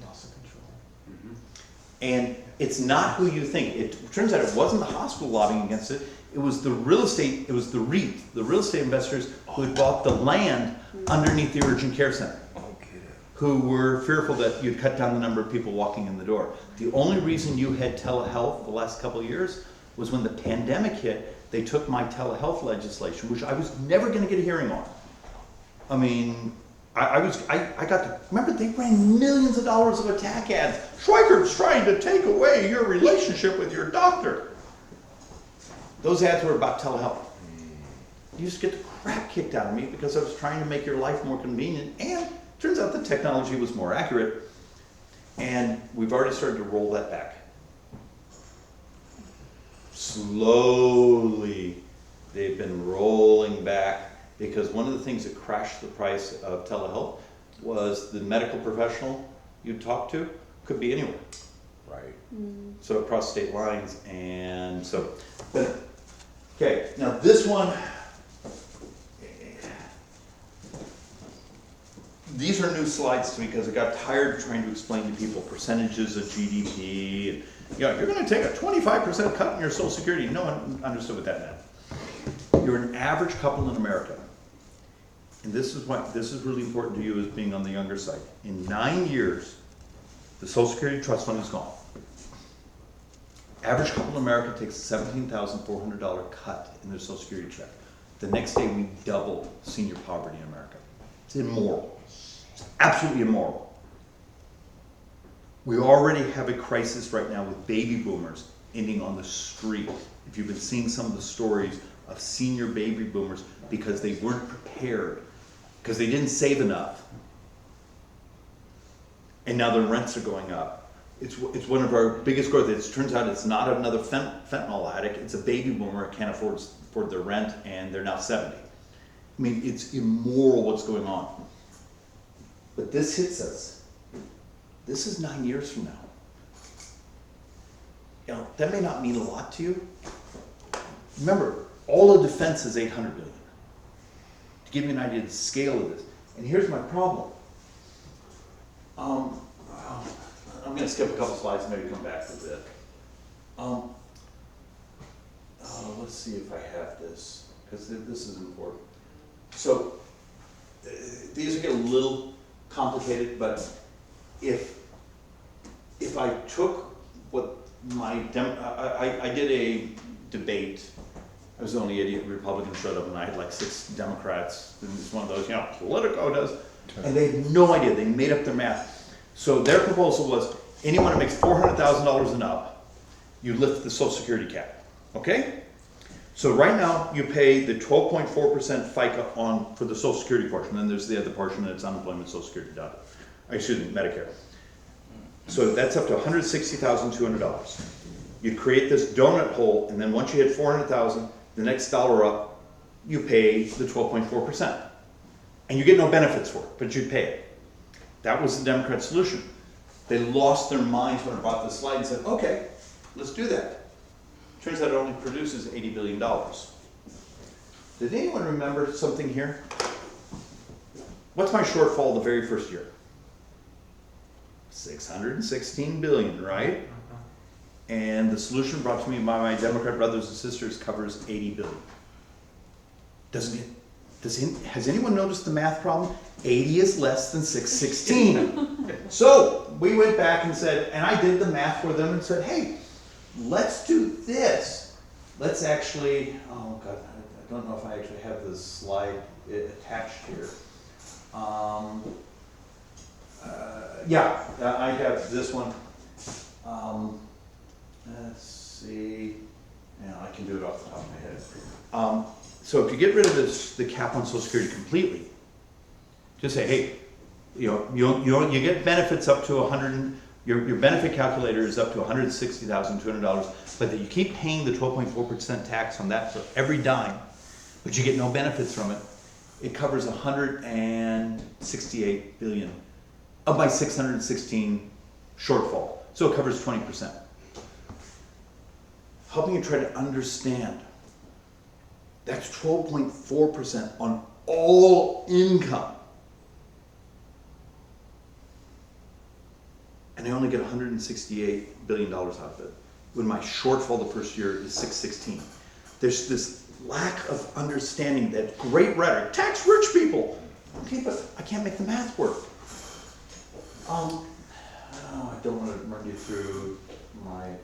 Loss of control. And it's not who you think. It turns out it wasn't the hospital lobbying against it. It was the real estate, it was the REIT, the real estate investors who had bought the land underneath the urgent care center, who were fearful that you'd cut down the number of people walking in the door. The only reason you had telehealth the last couple of years was when the pandemic hit, they took my telehealth legislation, which I was never going to get a hearing on. I mean, I got to, remember they ran millions of dollars of attack ads. Schweikert's trying to take away your relationship with your doctor. Those ads were about telehealth. You used to get the crap kicked out of me because I was trying to make your life more convenient, and turns out the technology was more accurate, and we've already started to roll that back. Slowly, they've been rolling back, because one of the things that crashed the price of telehealth was the medical professional you talk to could be anywhere. Right. So across state lines, and so, okay, now this one, these are new slides to me because I got tired of trying to explain to people percentages of GDP, and you're going to take a 25% cut in your Social Security. No one understood what that meant. You're an average couple in America, and this is really important to you as being on the younger side. In 9 years, the Social Security Trust Fund is gone. Average couple in America takes a $17,400 cut in their Social Security check. The next day, we double senior poverty in America. It's immoral. It's absolutely immoral. We already have a crisis right now with baby boomers ending on the street. If you've been seeing some of the stories of senior baby boomers because they weren't prepared, because they didn't save enough, and now their rents are going up. It's one of our biggest growth. It turns out it's not another fentanyl addict. It's a baby boomer who can't afford their rent, and they're now 70. I mean, it's immoral what's going on. But this hits us. This is 9 years from now. You know, that may not mean a lot to you. Remember, all of defense is $800 billion. To give you an idea of the scale of this. And here's my problem. I'm going to skip a couple slides and maybe come back to it. Let's see if I have this, because this is important. So, these are getting a little complicated, but if I took what I did a debate. I was the only idiot Republican showed up, and I had like 6 Democrats. And it's one of those, Politico does. And they had no idea. They made up their math. So their proposal was, anyone who makes $400,000 and up, you lift the Social Security cap. Okay? So right now, you pay the 12.4% FICA for the Social Security portion. Then there's the other portion that's unemployment, Social Security, Medicare. So that's up to $160,200. You create this donut hole, and then once you hit $400,000, the next dollar up, you pay the 12.4%. And you get no benefits for it, but you pay it. That was the Democrat solution. They lost their minds when I brought this slide and said, okay, let's do that. Turns out it only produces $80 billion. Did anyone remember something here? What's my shortfall the very first year? $616 billion, right? And the solution brought to me by my Democrat brothers and sisters covers $80 billion. Has anyone noticed the math problem? 80 is less than 616. So we went back and said, and I did the math for them and said, hey, let's do this. Let's actually, oh God, I don't know if I actually have this slide attached here. Yeah, I have this one. Let's see. Yeah, I can do it off the top of my head. So if you get rid of the cap on Social Security completely, just say, hey, you get benefits up to 100. Your benefit calculator is up to $160,200, but that you keep paying the 12.4% tax on that for every dime, but you get no benefits from it. It covers 168 billion of my 616 shortfall. So it covers 20%. Helping you try to understand. That's 12.4% on all income. And I only get $168 billion out of it, when my shortfall the first year is 616. There's this lack of understanding, that great rhetoric, tax rich people. Okay, but I can't make the math work. I don't want to run you through my,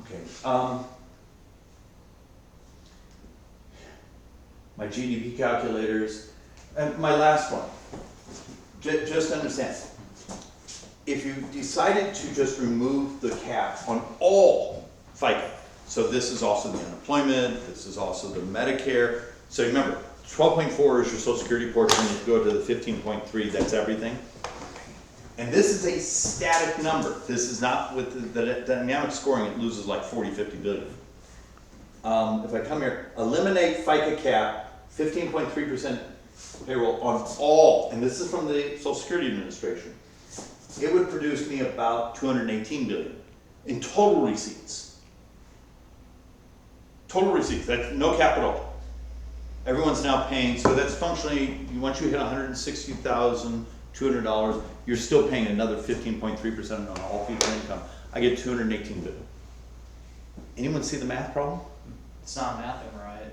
okay. My GDP calculators, and my last one. Just understand, if you decided to just remove the cap on all FICA, so this is also the unemployment, this is also the Medicare, so remember, 12.4 is your Social Security portion, you go to the 15.3, that's everything. And this is a static number. This is not with the dynamic scoring, it loses like 40, 50 billion. If I come here, eliminate FICA cap, 15.3% payroll on all, and this is from the Social Security Administration, it would produce me about 218 billion in total receipts. Total receipts, that's no capital. Everyone's now paying, so that's functionally, once you hit $160,200, you're still paying another 15.3% on all people income. I get 218 billion. Anyone see the math problem? It's not mathing right.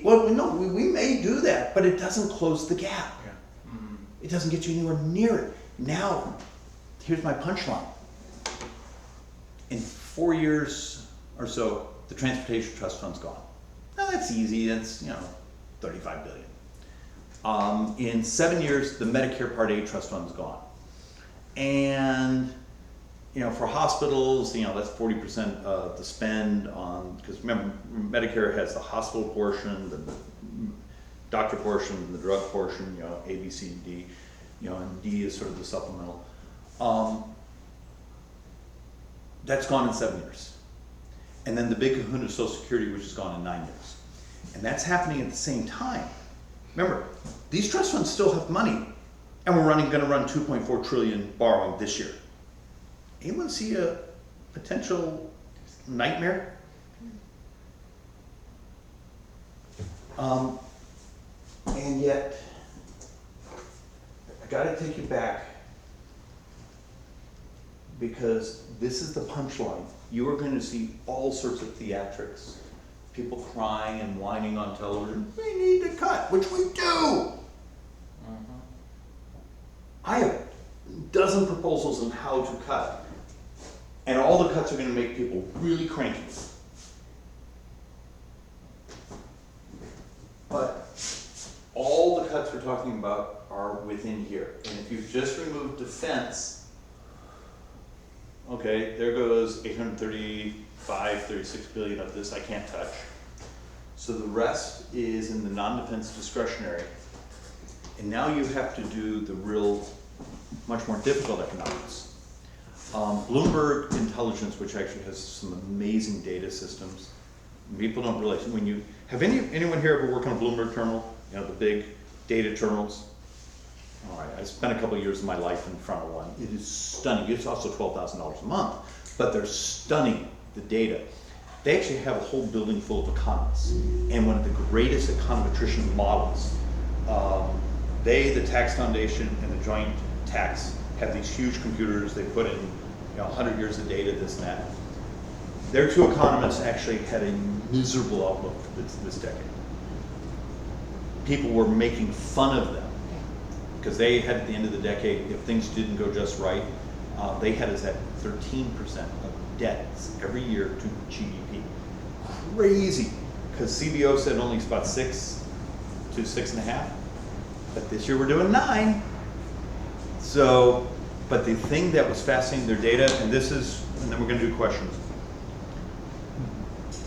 Well, no, we may do that, but it doesn't close the gap. Yeah. Mm-hmm. It doesn't get you anywhere near it. Now, here's my punchline. In 4 years or so, the Transportation Trust Fund's gone. Now that's easy, that's, 35 billion. In 7 years, the Medicare Part A Trust Fund's gone. And, for hospitals, that's 40% of the spend on, because remember, Medicare has the hospital portion, the doctor portion, the drug portion, A, B, C, D. you know, and D is sort of the supplemental. That's gone in 7 years. And then the big kahuna Social Security, which has gone in 9 years. And that's happening at the same time. Remember, these trust funds still have money, and we're gonna run 2.4 trillion borrowing this year. Anyone see a potential nightmare? And yet, I gotta take you back, because this is the punchline. You are gonna see all sorts of theatrics. People crying and whining on television, we need to cut, which we do. I have a dozen proposals on how to cut. And all the cuts are gonna make people really cranky. But all the cuts we're talking about are within here. And if you just remove defense, okay, there goes 835, 36 billion of this I can't touch. So the rest is in the non-defense discretionary. And now you have to do the real, much more difficult economics. Bloomberg Intelligence, which actually has some amazing data systems. People don't realize, when you, have anyone here ever worked on a Bloomberg terminal? You know, the big data terminals? All right, I spent a couple of years of my life in front of one. It is stunning. It's also $12,000 a month, but they're stunning, the data. They actually have a whole building full of economists, and one of the greatest econometrician models. The Tax Foundation and the Joint Tax have these huge computers. They put in 100 years of data, this and that. Their two economists actually had a miserable outlook for this decade. People were making fun of them because they had, at the end of the decade, if things didn't go just right, they had us at 13% of debts every year to GDP. Crazy, because CBO said only about 6 to 6.5, but this year we're doing 9. So, but the thing that was fascinating, their data, and this is, and then we're going to do questions.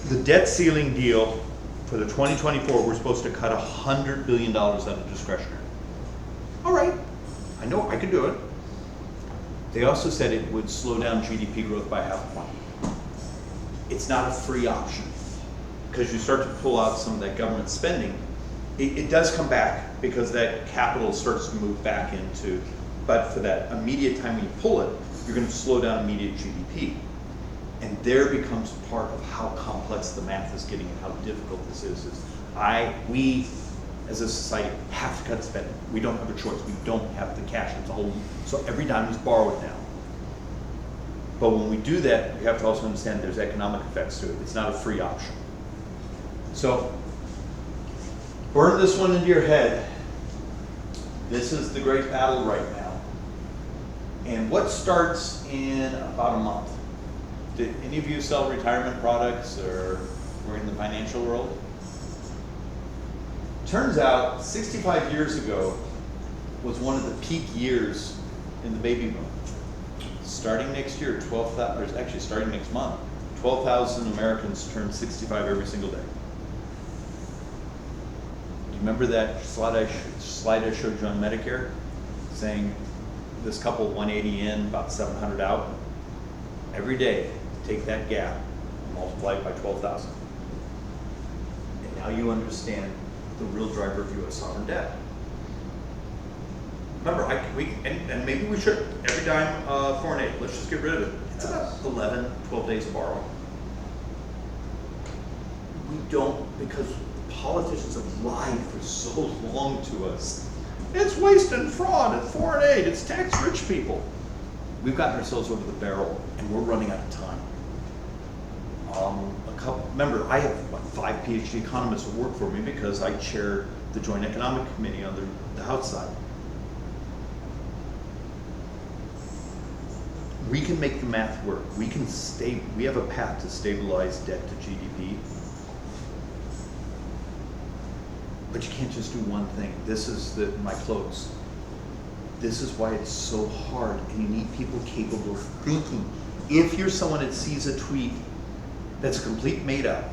The debt ceiling deal for the 2024, we're supposed to cut $100 billion out of discretionary. All right, I know I could do it. They also said it would slow down GDP growth by 0.5 point. It's not a free option, because you start to pull out some of that government spending. It does come back because that capital starts to move back into, but for that immediate time when you pull it, you're going to slow down immediate GDP. And there becomes part of how complex the math is getting and how difficult this is we as a society have to cut spending. We don't have a choice. We don't have the cash. It's a whole, so every dime is borrowed now. But when we do that, we have to also understand there's economic effects to it. It's not a free option. So burn this one into your head. This is the great battle right now. And what starts in about a month? Did any of you sell retirement products or were in the financial world? Turns out 65 years ago was one of the peak years in the baby boom. Starting next year, starting next month, 12,000 Americans turn 65 every single day. Do you remember that slide I showed you on Medicare? Saying this couple 180 in, about 700 out. Every day, take that gap and multiply it by 12,000. And now you understand the real driver of U.S. sovereign debt. Remember, and maybe we should, every dime foreign aid, let's just get rid of it. It's about 11, 12 days of borrowing. We don't, because politicians have lied for so long to us. It's waste and fraud, it's foreign aid, it's tax rich people. We've gotten ourselves over the barrel and we're running out of time. Remember, I have 5 PhD economists who work for me because I chair the Joint Economic Committee on the House side. We can make the math work. We have a path to stabilize debt to GDP. But you can't just do one thing. This is my close. This is why it's so hard, and you need people capable of thinking. If you're someone that sees a tweet that's a complete made up,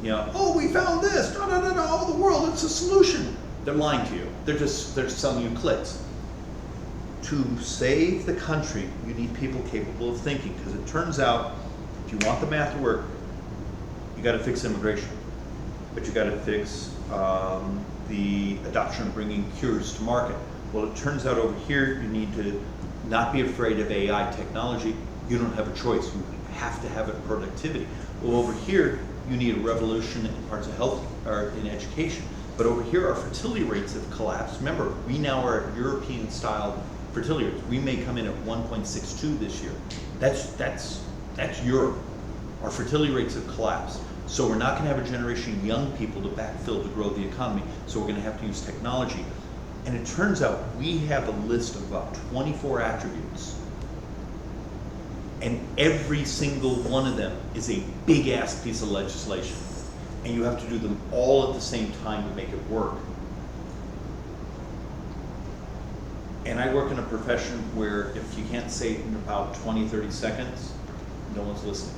oh, we found this, oh, the world, it's a solution. They're lying to you. They're selling you clicks. To save the country, you need people capable of thinking, because it turns out, if you want the math to work, you gotta fix immigration, but you gotta fix the adoption of bringing cures to market. Well, it turns out over here, you need to not be afraid of AI technology. You don't have a choice. You have to have it productivity. Well, over here, you need a revolution in parts of health or in education. But over here, our fertility rates have collapsed. Remember, we now are at European-style fertility rates. We may come in at 1.62 this year. That's Europe. Our fertility rates have collapsed. So we're not gonna have a generation of young people to backfill to grow the economy. So we're gonna have to use technology. And it turns out we have a list of about 24 attributes. And every single one of them is a big ass piece of legislation. And you have to do them all at the same time to make it work. And I work in a profession where if you can't say it in about 20, 30 seconds, no one's listening.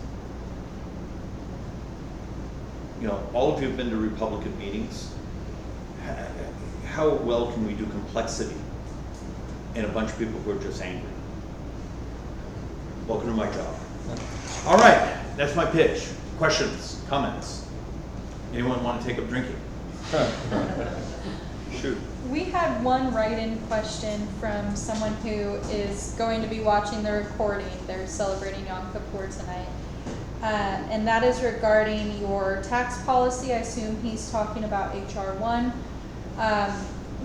You know, all of you have been to Republican meetings. How well can we do complexity and a bunch of people who are just angry? Welcome to my job. All right, that's my pitch. Questions, comments? Anyone want to take up drinking? Shoot. We had one write-in question from someone who is going to be watching the recording. They're celebrating Yom Kippur tonight. And that is regarding your tax policy. I assume he's talking about HR 1.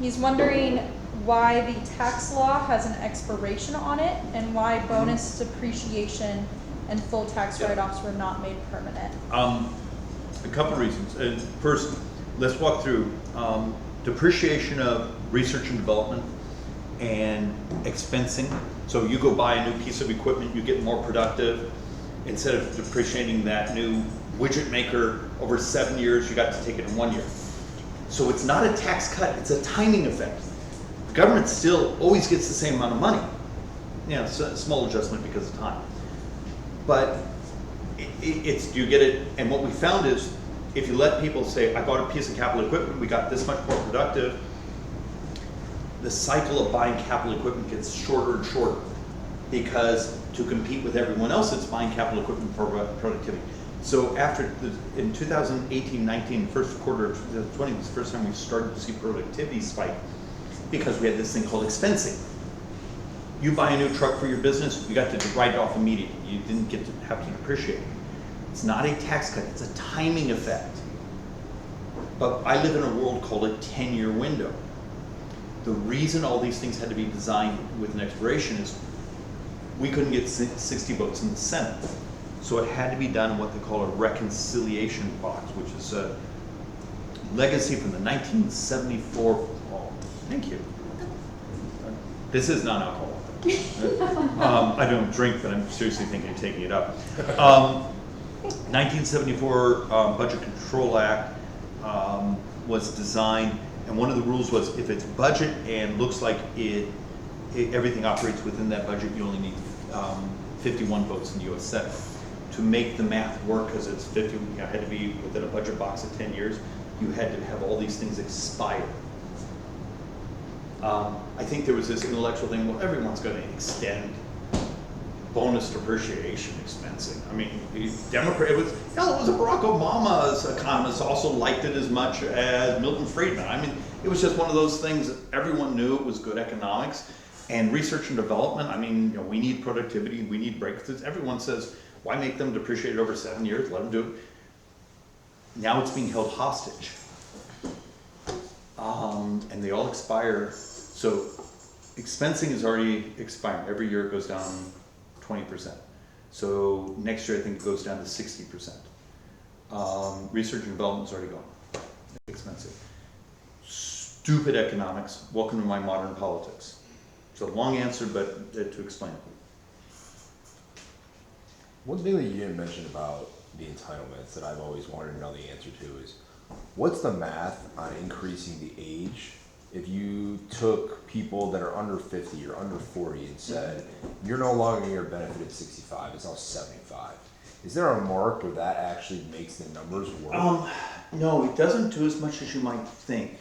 He's wondering why the tax law has an expiration on it and why bonus depreciation and full tax write-offs were not made permanent. A couple reasons. First, let's walk through depreciation of research and development and expensing. So you go buy a new piece of equipment, you get more productive. Instead of depreciating that new widget maker over 7 years, you got to take it in 1 year. So it's not a tax cut, it's a timing effect. The government still always gets the same amount of money. You know, it's a small adjustment because of time. But it's, you get it, and what we found is, if you let people say, I bought a piece of capital equipment, we got this much more productive, the cycle of buying capital equipment gets shorter and shorter, because to compete with everyone else that's buying capital equipment for productivity. So in 2018-19, first quarter of 2020 was the first time we started to see productivity spike, because we had this thing called expensing. You buy a new truck for your business, you got to write it off immediately. You didn't get to have to depreciate it. It's not a tax cut, it's a timing effect. But I live in a world called a 10-year window. The reason all these things had to be designed with an expiration is we couldn't get 60 votes in the Senate. So it had to be done in what they call a reconciliation box, which is a legacy from the 1974, oh, thank you. This is non-alcoholic. I don't drink, but I'm seriously thinking of taking it up. 1974 Budget Control Act was designed, and one of the rules was if it's budget and looks like everything operates within that budget, you only need 51 votes in the U.S. Senate. To make the math work, because it's 50, you know, had to be within a budget box of 10 years, you had to have all these things expire. I think there was this intellectual thing, well, everyone's going to extend bonus depreciation expensing. I mean, the Democrat, it was Barack Obama's economists also liked it as much as Milton Friedman. I mean, it was just one of those things that everyone knew it was good economics. And research and development, I mean, you know, we need productivity, we need breakthroughs. Everyone says, why make them depreciate it over 7 years? Let them do it. Now it's being held hostage. And they all expire. So expensing is already expiring. Every year it goes down 20%. So next year I think it goes down to 60%. Research and development's already gone. Expensive. Stupid economics. Welcome to my modern politics. It's a long answer, but to explain it. One thing that you didn't mention about the entitlements that I've always wanted to know the answer to is, what's the math on increasing the age? If you took people that are under 50 or under 40 and said, you're no longer going to get a benefit at 65, it's now 75. Is there a mark where that actually makes the numbers work? No, it doesn't do as much as you might think.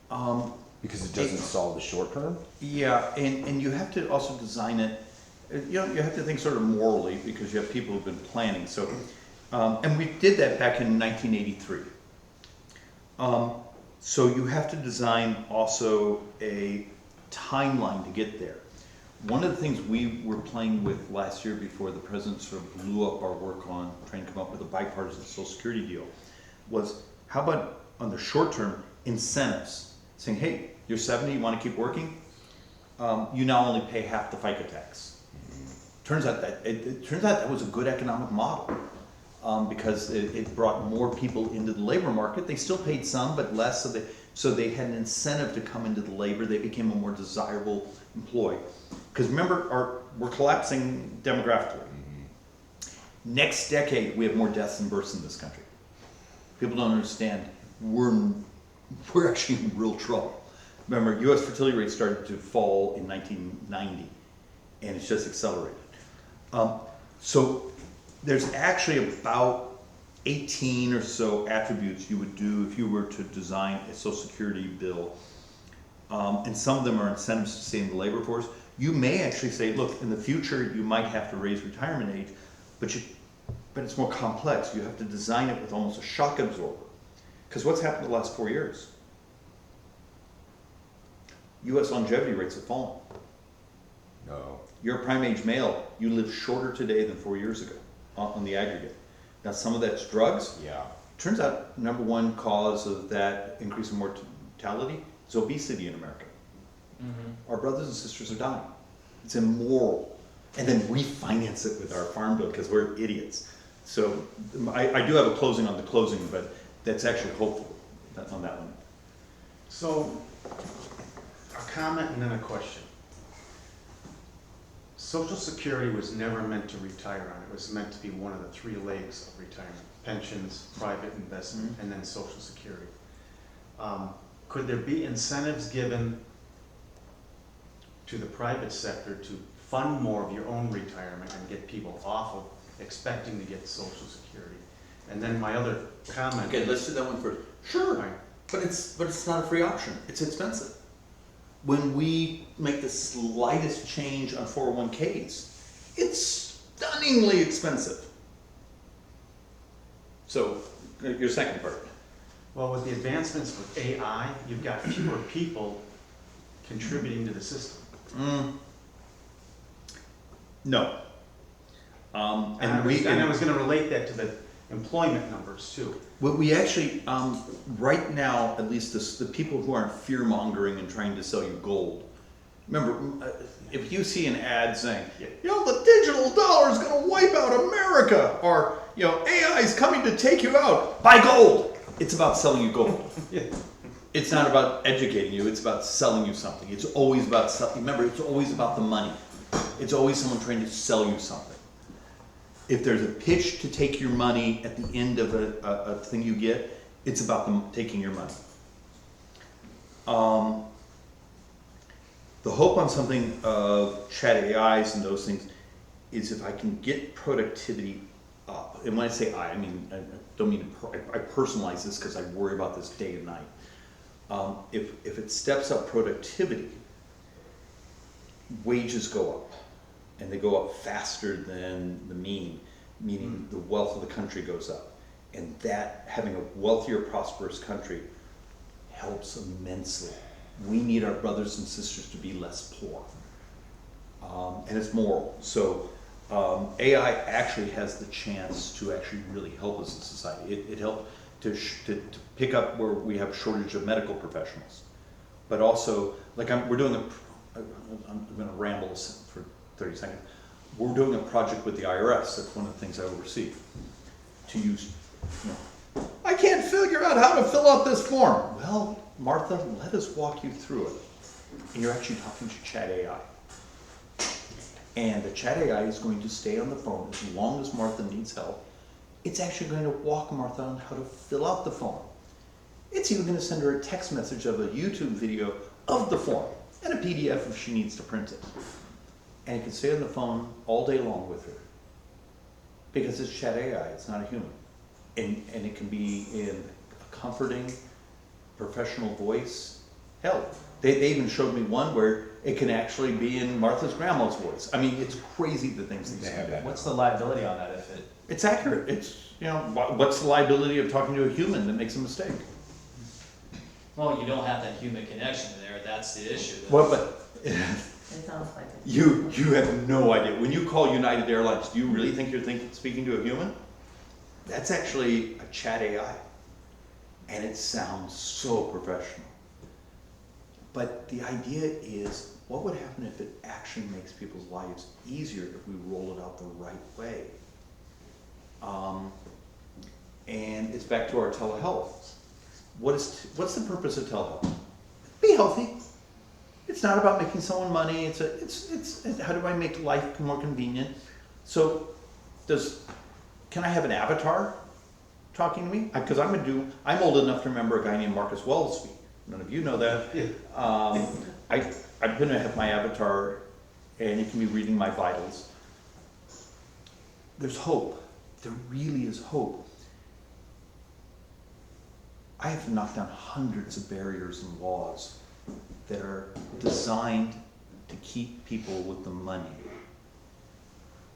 Because it doesn't solve the short term? Yeah, and you have to also design it, you have to think sort of morally, because you have people who've been planning, so, and we did that back in 1983. So you have to design also a timeline to get there. One of the things we were playing with last year before the president sort of blew up our work on trying to come up with a bipartisan Social Security deal was, how about on the short term, incentives? Saying, hey, you're 70, you want to keep working? You now only pay half the FICA tax. Turns out that was a good economic model. Because it brought more people into the labor market. They still paid some, but less, so they had an incentive to come into the labor. They became a more desirable employee. Because remember, we're collapsing demographically. Next decade, we have more deaths than births in this country. People don't understand, we're actually in real trouble. Remember, US fertility rate started to fall in 1990, and it's just accelerated. So there's actually about 18 or so attributes you would do if you were to design a Social Security bill. And some of them are incentives to stay in the labor force. You may actually say, look, in the future you might have to raise retirement age, but it's more complex. You have to design it with almost a shock absorber. Because what's happened the last 4 years? US longevity rates have fallen. No. You're a prime age male, you live shorter today than 4 years ago on the aggregate. Now some of that's drugs. Yeah. Turns out number one cause of that increase in mortality is obesity in America. Our brothers and sisters are dying. It's immoral. And then refinance it with our farm bill because we're idiots. So I do have a closing on the closing, but that's actually hopeful on that one. So, a comment and then a question. Social Security was never meant to retire on. It was meant to be one of the three legs of retirement: pensions, private investment, and then Social Security. Could there be incentives given to the private sector to fund more of your own retirement and get people off of expecting to get Social Security? And then my other comment. Okay, let's do that one first. Sure, Right. but it's not a free option. It's expensive. When we make the slightest change on 401ks, it's stunningly expensive. So, your second part. Well, with the advancements with AI, you've got fewer people contributing to the system. No. And I was going to relate that to the employment numbers too. Well, we actually, right now, at least the people who aren't fear-mongering and trying to sell you gold. Remember, if you see an ad saying, the digital dollar is going to wipe out America, or, AI is coming to take you out, buy gold. It's about selling you gold. Yeah. It's not about educating you, it's about selling you something. It's always about remember, it's always about the money. It's always someone trying to sell you something. If there's a pitch to take your money at the end of a thing you get, it's about them taking your money. The hope on something of chat AIs and those things is if I can get productivity up. And when I say I mean, I don't mean I personalize this because I worry about this day and night. If it steps up productivity, wages go up. And they go up faster than the mean, meaning the wealth of the country goes up. And that, having a wealthier, prosperous country, helps immensely. We need our brothers and sisters to be less poor. And it's moral. So AI actually has the chance to actually really help us as a society. It helped to pick up where we have a shortage of medical professionals. But also, like I'm going to ramble for 30 seconds. We're doing a project with the IRS. That's one of the things I oversee. To use, I can't figure out how to fill out this form. Well, Martha, let us walk you through it. And you're actually talking to chat AI. And the chat AI is going to stay on the phone as long as Martha needs help. It's actually going to walk Martha on how to fill out the form. It's even going to send her a text message of a YouTube video of the form and a PDF if she needs to print it. And you can stay on the phone all day long with her. Because it's chat AI, it's not a human. And it can be in a comforting, professional voice, held. They even showed me one where it can actually be in Martha's grandma's voice. I mean, it's crazy the things these They can have do. that. What's the liability on that if it, It's accurate. It's, you know, what's the liability of talking to a human that makes a mistake? well, you don't have that human connection there, that's the issue. Well, but It sounds like it. you have no idea. When you call United Airlines, do you really think you're speaking to a human? That's actually a chat AI. And it sounds so professional. But the idea is, what would happen if it actually makes people's lives easier if we roll it out the right way? And it's back to our telehealth. What's the purpose of telehealth? Be healthy. It's not about making someone money. It's how do I make life more convenient? So, can I have an avatar talking to me? Because I'm old enough to remember a guy named Marcus Wellesby. None of you know that. I'm gonna have my avatar, and it can be reading my vitals. There's hope. There really is hope. I have knocked down hundreds of barriers and laws that are designed to keep people with the money.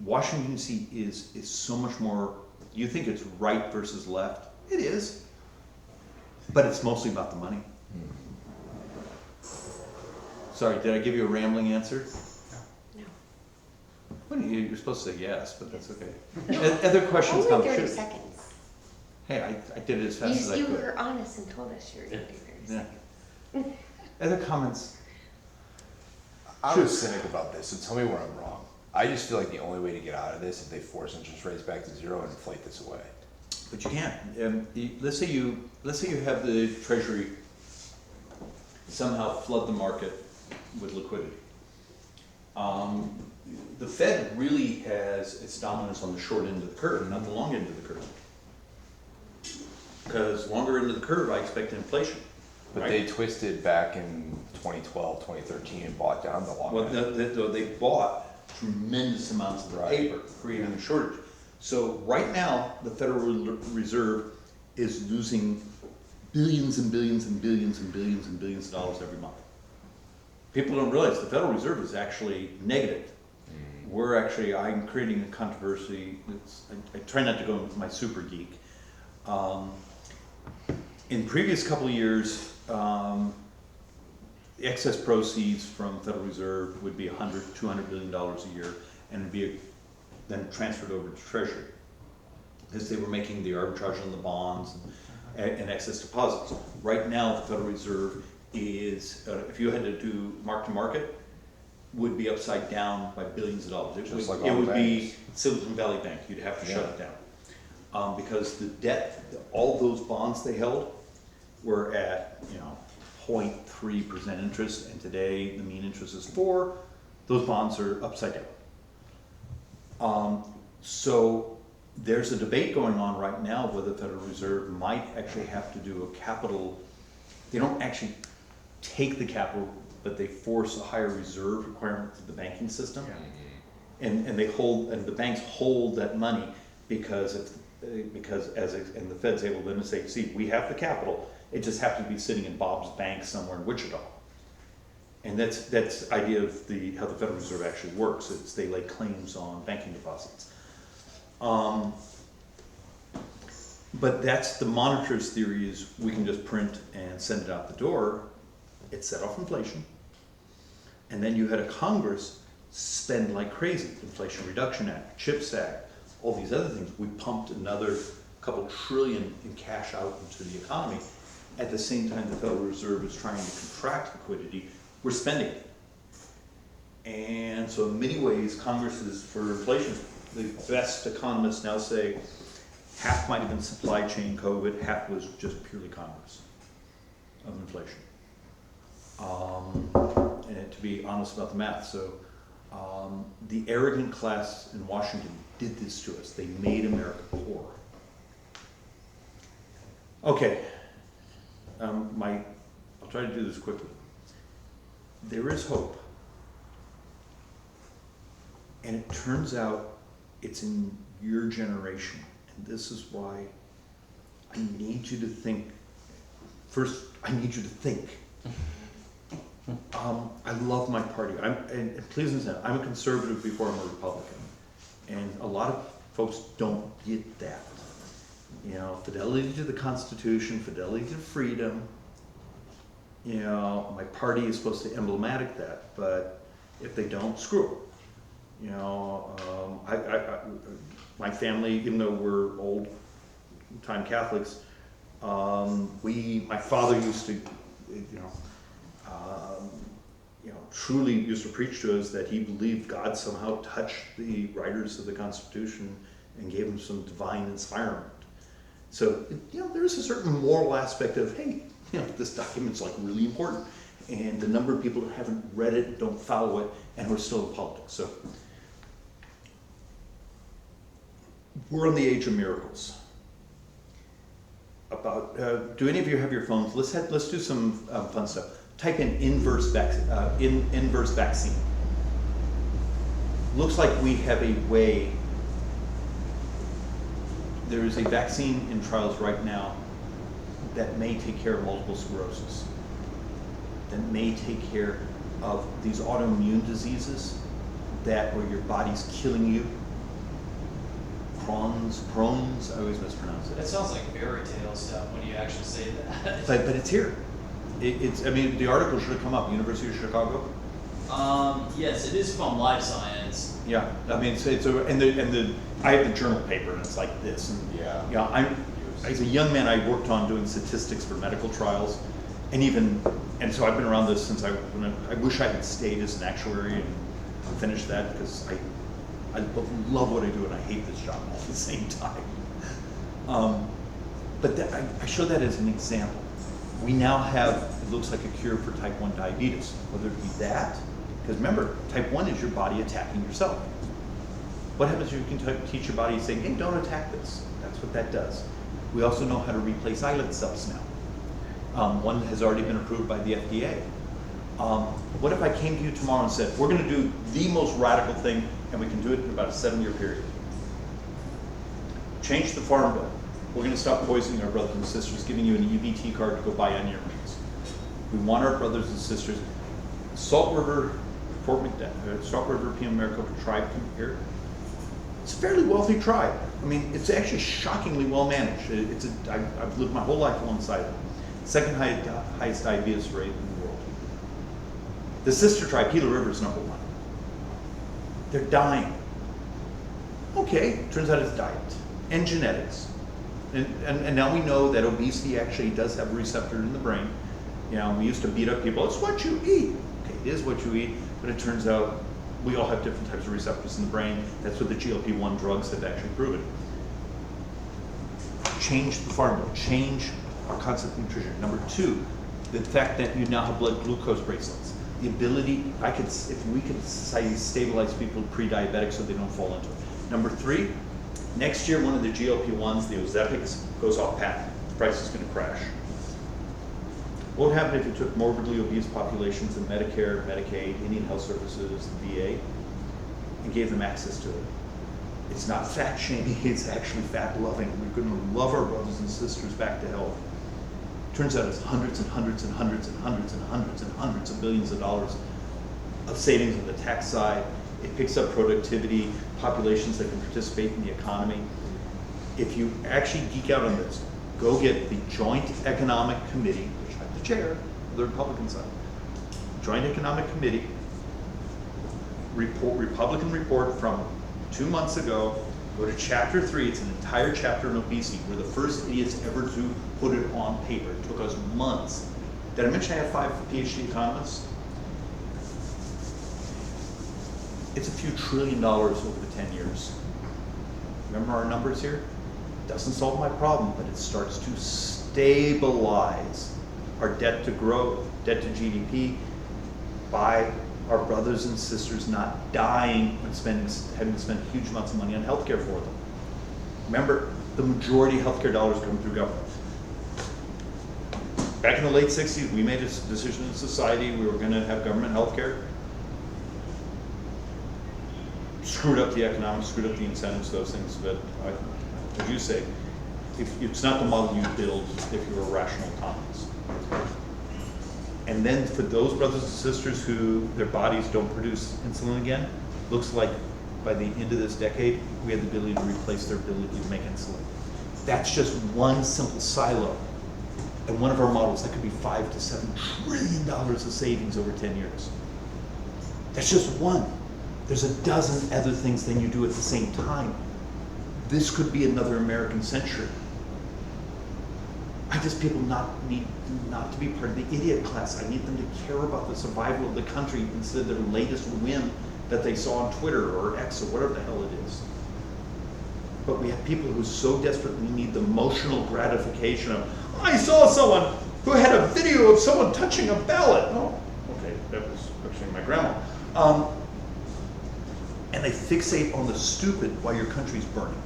Washington D.C. is so much more, you think it's right versus left, it is, but it's mostly about the money. Sorry, did I give you a rambling answer? No. Well, you're supposed to say yes, but that's okay. Other questions? Only come? 30 Shoot. seconds. Hey, I did it as fast as I You could. were honest and told us you were going to do 30 Yeah. seconds. Other comments? I was cynical about this, so tell me where I'm wrong. I just feel like the only way to get out of this is if they force interest rates back to zero and inflate this away. But you can't. Let's say you have the Treasury somehow flood the market with liquidity. The Fed really has its dominance on the short end of the curve, not the long end of the curve. Because longer end of the curve, I expect inflation. But right? they twisted back in 2012, 2013 and bought down the long Well, end. they bought tremendous amounts of the Right. paper, creating a shortage. So right now, the Federal Reserve is losing billions and billions and billions and billions and billions of dollars every month. People don't realize the Federal Reserve is actually negative. I'm creating a controversy. I try not to go into my super geek. In previous couple of years, the excess proceeds from Federal Reserve would be $100, $200 billion a year, and it'd be then transferred over to Treasury, because they were making the arbitrage on the bonds and excess deposits. Right now, the Federal Reserve is, if you had to do mark to market, would be upside down by billions of dollars. Just like It all the would be banks. Silicon Valley Bank. You'd have to shut Yeah. it down. Because the debt, all those bonds they held were at, 0.3% interest, and today the mean interest is 4%. Those bonds are upside down. So there's a debate going on right now whether the Federal Reserve might actually have to do a capital, they don't actually take the capital, but they force a higher reserve requirement to the banking system. And they hold, and the banks hold that money because and the Fed's able then to say, see, we have the capital, it just happens to be sitting in Bob's bank somewhere in Wichita. And that's the idea of how the Federal Reserve actually works. It's they lay claims on banking deposits. But that's the monitor's theory is we can just print and send it out the door. It set off inflation. And then you had a Congress spend like crazy. Inflation Reduction Act, CHIPS Act, all these other things. We pumped another couple trillion in cash out into the economy. At the same time, the Federal Reserve is trying to contract liquidity. We're spending it. And so in many ways, Congress is for inflation. The best economists now say half might have been supply chain COVID, half was just purely Congress of inflation. And to be honest about the math, so the arrogant class in Washington did this to us. They made America poor. Okay, I'll try to do this quickly. There is hope. And it turns out it's in your generation. And this is why I need you to think. First, I need you to think. I love my party. And please understand, I'm a conservative before I'm a Republican. And a lot of folks don't get that. You know, fidelity to the Constitution, fidelity to freedom. You know, my party is supposed to emblematic that, but if they don't, screw them. You know, my family, even though we're old-time Catholics, my father used to, truly used to preach to us that he believed God somehow touched the writers of the Constitution and gave them some divine inspirement. So, there's a certain moral aspect of, hey, this document's like really important, and the number of people who haven't read it, don't follow it, and who are still in politics. So, we're in the age of miracles. Do any of you have your phones? Let's do some fun stuff. Type in inverse vaccine. Looks like we have a way. There is a vaccine in trials right now that may take care of multiple sclerosis, that may take care of these autoimmune diseases where your body's killing you. Crohn's, I always mispronounce it. That sounds like fairy tale stuff when you actually say that. But it's here. The article should have come up, University of Chicago. Yes, it is from Life Science. Yeah, I have the journal paper and it's like this. And, as a young man, I worked on doing statistics for medical trials, and so I've been around this since I wish I had stayed as an actuary and finished that, because I love what I do and I hate this job all at the same time. But I show that as an example. We now have, it looks like a cure for type 1 diabetes, whether it be that, because remember, type 1 is your body attacking yourself. What happens if you can teach your body saying, hey, don't attack this? That's what that does. We also know how to replace islet cells now. One has already been approved by the FDA. What if I came to you tomorrow and said, we're going to do the most radical thing, and we can do it in about a 7-year period? Change the farm bill. We're going to stop poisoning our brothers and sisters, giving you an EBT card to go buy onion rings. We want our brothers and sisters. Salt River, Salt River PM Maricopa tribe here. It's a fairly wealthy tribe. I mean, it's actually shockingly well managed. I've lived my whole life alongside it. Second highest diabetes rate in the world. The sister tribe, Gila River, is #1. They're dying. Okay, turns out it's diet and genetics. And now we know that obesity actually does have a receptor in the brain. We used to beat up people, it's what you eat. Okay, it is what you eat, but it turns out we all have different types of receptors in the brain. That's what the GLP-1 drugs have actually proven. Change the farm bill, change our concept of nutrition. Number 2, the fact that you now have blood glucose bracelets. The ability, if we could society stabilize people pre-diabetic so they don't fall into it. Number 3, next year one of the GLP-1s, the Ozempic, goes off patent. The price is going to crash. What would happen if you took morbidly obese populations in Medicare, Medicaid, Indian Health Services, the VA, and gave them access to it? It's not fat shaming, it's actually fat loving. We're going to love our brothers and sisters back to health. Turns out it's hundreds and hundreds and hundreds and hundreds and hundreds and hundreds of billions of dollars of savings on the tax side. It picks up productivity, populations that can participate in the economy. If you actually geek out on this, go get the Joint Economic Committee, which I'm the chair of the Republican side. Joint Economic Committee Republican report from 2 months ago. Go to chapter 3, it's an entire chapter on obesity. We're the first idiots ever to put it on paper. It took us months. Did I mention I have 5 PhD economists? It's a few $1 trillion over the 10 years. Remember our numbers here? Doesn't solve my problem, but it starts to stabilize our debt to growth, debt to GDP, by our brothers and sisters not dying and having to spend huge amounts of money on healthcare for them. Remember, the majority of healthcare dollars come through government. Back in the late 60s, we made a decision in society we were going to have government healthcare. Screwed up the economics, screwed up the incentives, those things, but as you say, it's not the model you build if you're a rational economist. And then for those brothers and sisters who their bodies don't produce insulin again, looks like by the end of this decade, we have the ability to replace their ability to make insulin. That's just one simple silo. And one of our models, that could be $5 to $7 trillion of savings over 10 years. That's just one. There's a dozen other things that you do at the same time. This could be another American century. I just people need not to be part of the idiot class. I need them to care about the survival of the country instead of their latest whim that they saw on Twitter or X or whatever the hell it is. But we have people who so desperately need the emotional gratification of, I saw someone who had a video of someone touching a ballot. Oh, okay, that was actually my grandma. And they fixate on the stupid while your country's burning.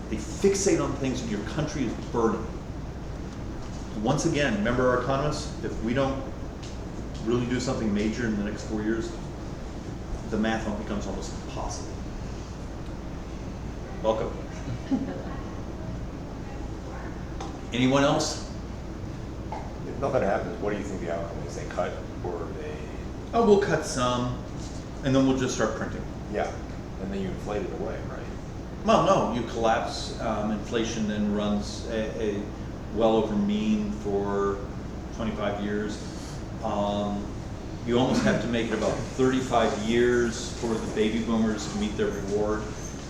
They fixate on things when your country is burning. Once again, remember our economists, if we don't really do something major in the next 4 years, the math becomes almost impossible. Welcome. Anyone else? If nothing happens, what do you think the outcome is? They cut or they? Oh, we'll cut some, and then we'll just start printing. Yeah, and then you inflate it away, right? Well, no, you collapse inflation, then runs a well over mean for 25 years. You almost have to make it about 35 years for the baby boomers to meet their reward,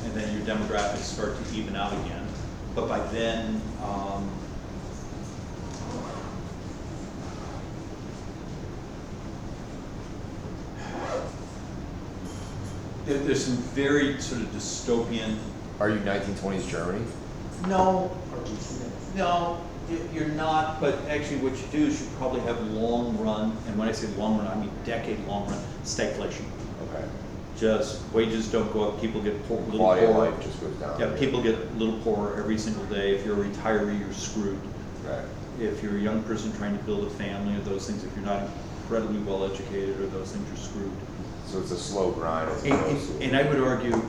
and then your demographics start to even out again. But by then, there's some very sort of dystopian. Are you 1920s Germany? No, you're not, but actually what you do is you probably have long run, and when I say long run, I mean decade long run, stagflation. Okay. Just wages don't go up, people get poor, little Quality of poorer. life just goes down. Yeah, people get a little poorer every single day. If you're a retiree, you're screwed. Right. If you're a young person trying to build a family or those things, if you're not incredibly well educated or those things, you're screwed. So it's a slow grind as opposed to. And I would argue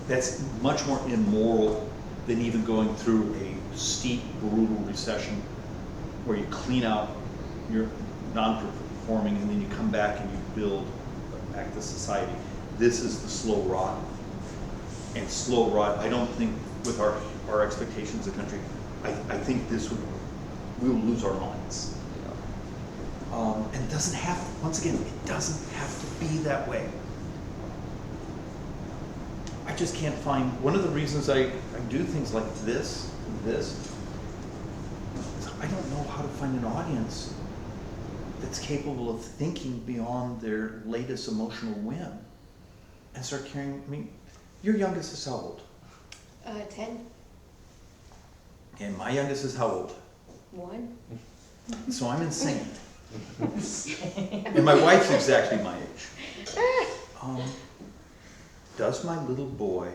that's much more immoral than even going through a steep, brutal recession where you clean out your non-performing and then you come back and you build back the society. This is the slow rot. And slow rot, I don't think with our expectations of the country, I think we'll lose our minds. And it doesn't have to, once again, it doesn't have to be that way. I just can't find, one of the reasons I do things like this, is I don't know how to find an audience that's capable of thinking beyond their latest emotional whim and start carrying, I mean, your youngest is how old? 10, And my youngest is how old? 1. So I'm insane. And my wife's exactly my age. Does my little boy,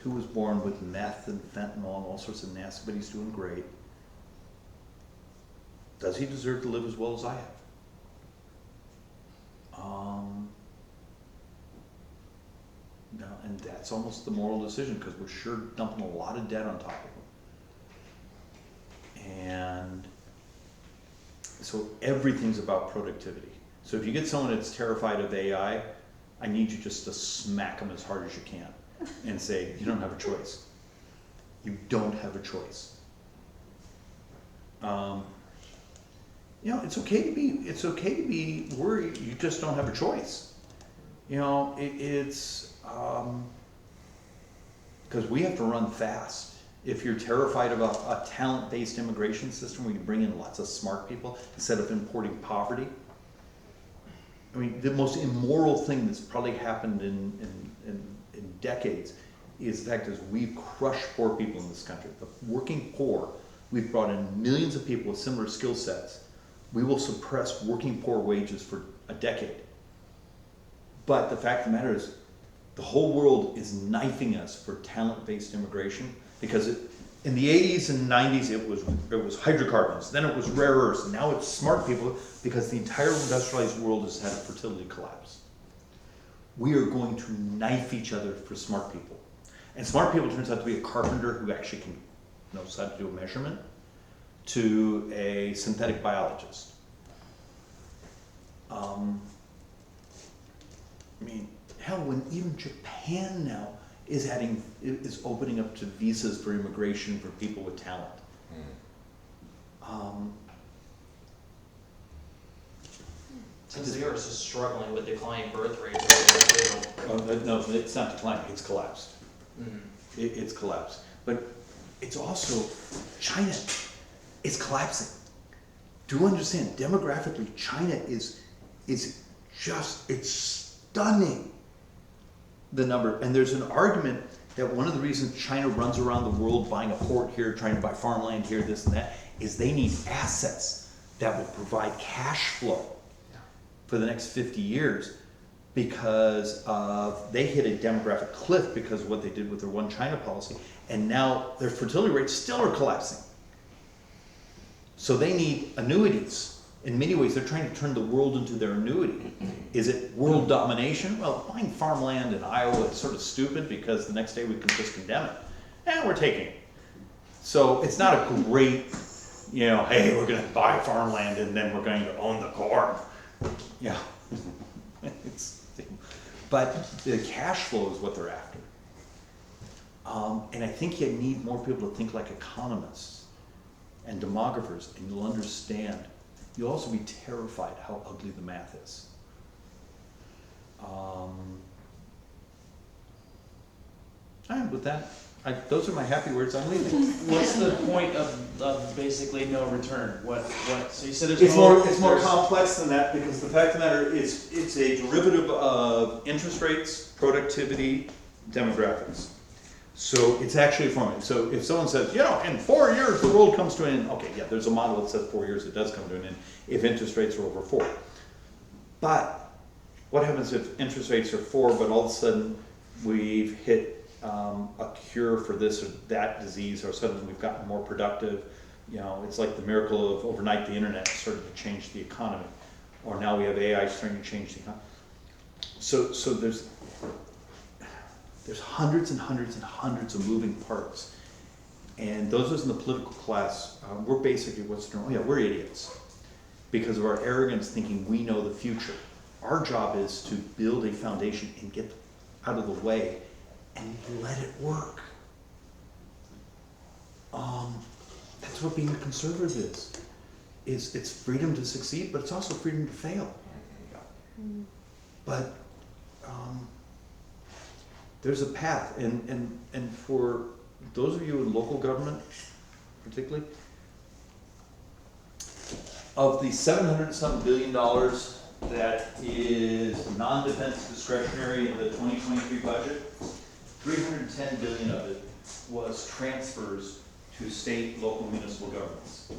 who was born with meth and fentanyl and all sorts of nasty, but he's doing great, does he deserve to live as well as I have? No, and that's almost the moral decision because we're sure dumping a lot of debt on top of him. And so everything's about productivity. So if you get someone that's terrified of AI, I need you just to smack them as hard as you can and say, you don't have a choice. You don't have a choice. You know, it's okay to be worried. You just don't have a choice. You know, it's because we have to run fast. If you're terrified of a talent-based immigration system where you bring in lots of smart people instead of importing poverty, I mean, the most immoral thing that's probably happened in decades is the fact is we've crushed poor people in this country. The working poor, we've brought in millions of people with similar skill sets. We will suppress working poor wages for a decade. But the fact of the matter is, the whole world is knifing us for talent-based immigration because in the 80s and 90s it was hydrocarbons, then it was rare earths, and now it's smart people because the entire industrialized world has had a fertility collapse. We are going to knife each other for smart people. And smart people turns out to be a carpenter who actually knows how to do a measurement, to a synthetic biologist. I mean, hell, when even Japan now is opening up to visas for immigration for people with talent. Since they are so struggling with declining birth rates. No, it's not declining, it's collapsed. Mhm. It's collapsed. But it's also, China is collapsing. Do you understand, demographically, China is just, it's stunning, the number. And there's an argument that one of the reasons China runs around the world buying a port here, trying to buy farmland here, this and that, is they need assets that will provide cash flow for the next 50 years, because they hit a demographic cliff because of what they did with their one China policy, and now their fertility rates still are collapsing. So they need annuities. In many ways, they're trying to turn the world into their annuity. Is it world domination? Well, buying farmland in Iowa is sort of stupid because the next day we can just condemn it. And we're taking it. So it's not a great, hey, we're gonna buy farmland and then we're going to own the corn. Yeah. But the cash flow is what they're after. And I think you need more people to think like economists and demographers, and you'll understand. You'll also be terrified how ugly the math is. And with that, those are my happy words. I'm leaving. What's the point of basically no return? So you said there's It's no. more complex than that, because the fact of the matter is it's a derivative of interest rates, productivity, demographics. So it's actually a formula. So if someone says, in 4 years the world comes to an end, okay, yeah, there's a model that says 4 years it does come to an end if interest rates are over 4. But what happens if interest rates are 4, but all of a sudden we've hit a cure for this or that disease, or suddenly we've gotten more productive? It's like the miracle of overnight the internet started to change the economy, or now we have AI starting to change the economy. So there's hundreds and hundreds and hundreds of moving parts. And those of us in the political class, we're basically we're idiots because of our arrogance thinking we know the future. Our job is to build a foundation and get out of the way and let it work. That's what being a conservative is. It's freedom to succeed, but it's also freedom to fail. But there's a path, and for those of you in local government, particularly, of the $700-something billion that is non-defense discretionary in the 2023 budget, $310 billion of it was transfers to state, local, municipal governments.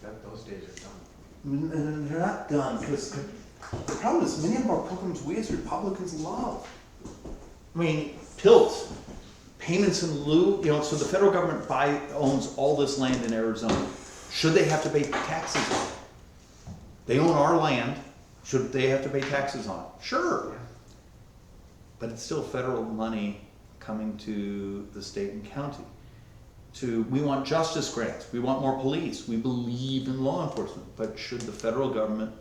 Yeah, those days are done. They're not done, because the problem is many of our programs we as Republicans love. I mean, PILT, payments in lieu, so the federal government owns all this land in Arizona. Should they have to pay taxes on it? They own our land. Should they have to pay taxes on it? Sure. Yeah. But it's still federal money coming to the state and county. We want justice grants. We want more police. We believe in law enforcement. But should the federal government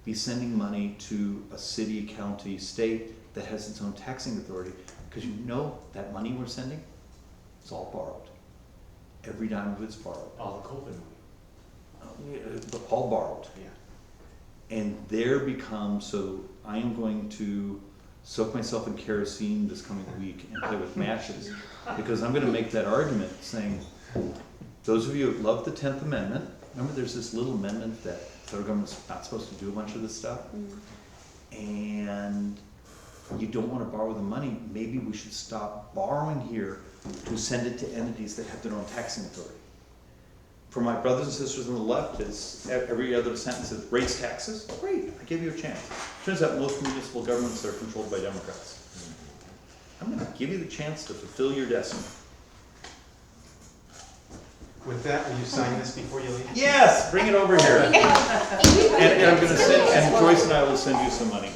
be sending money to a city, county, state that has its own taxing authority? Because that money we're sending, it's all borrowed. Every dime of it's borrowed. All the COVID money. All borrowed. Yeah. And there becomes, so I am going to soak myself in kerosene this coming week and play with matches, because I'm going to make that argument saying, those of you who love the 10th Amendment, remember there's this little amendment that the federal government's not supposed to do a bunch of this stuff? And you don't want to borrow the money, maybe we should stop borrowing here to send it to entities that have their own taxing authority. For my brothers and sisters on the left, it's every other sentence is raise taxes. Great, I gave you a chance. Turns out most municipal governments are controlled by Democrats. I'm going to give you the chance to fulfill your destiny. With that, will you sign this before you leave? Yes, bring it over here. And I'm going to send, and Joyce and I will send you some money.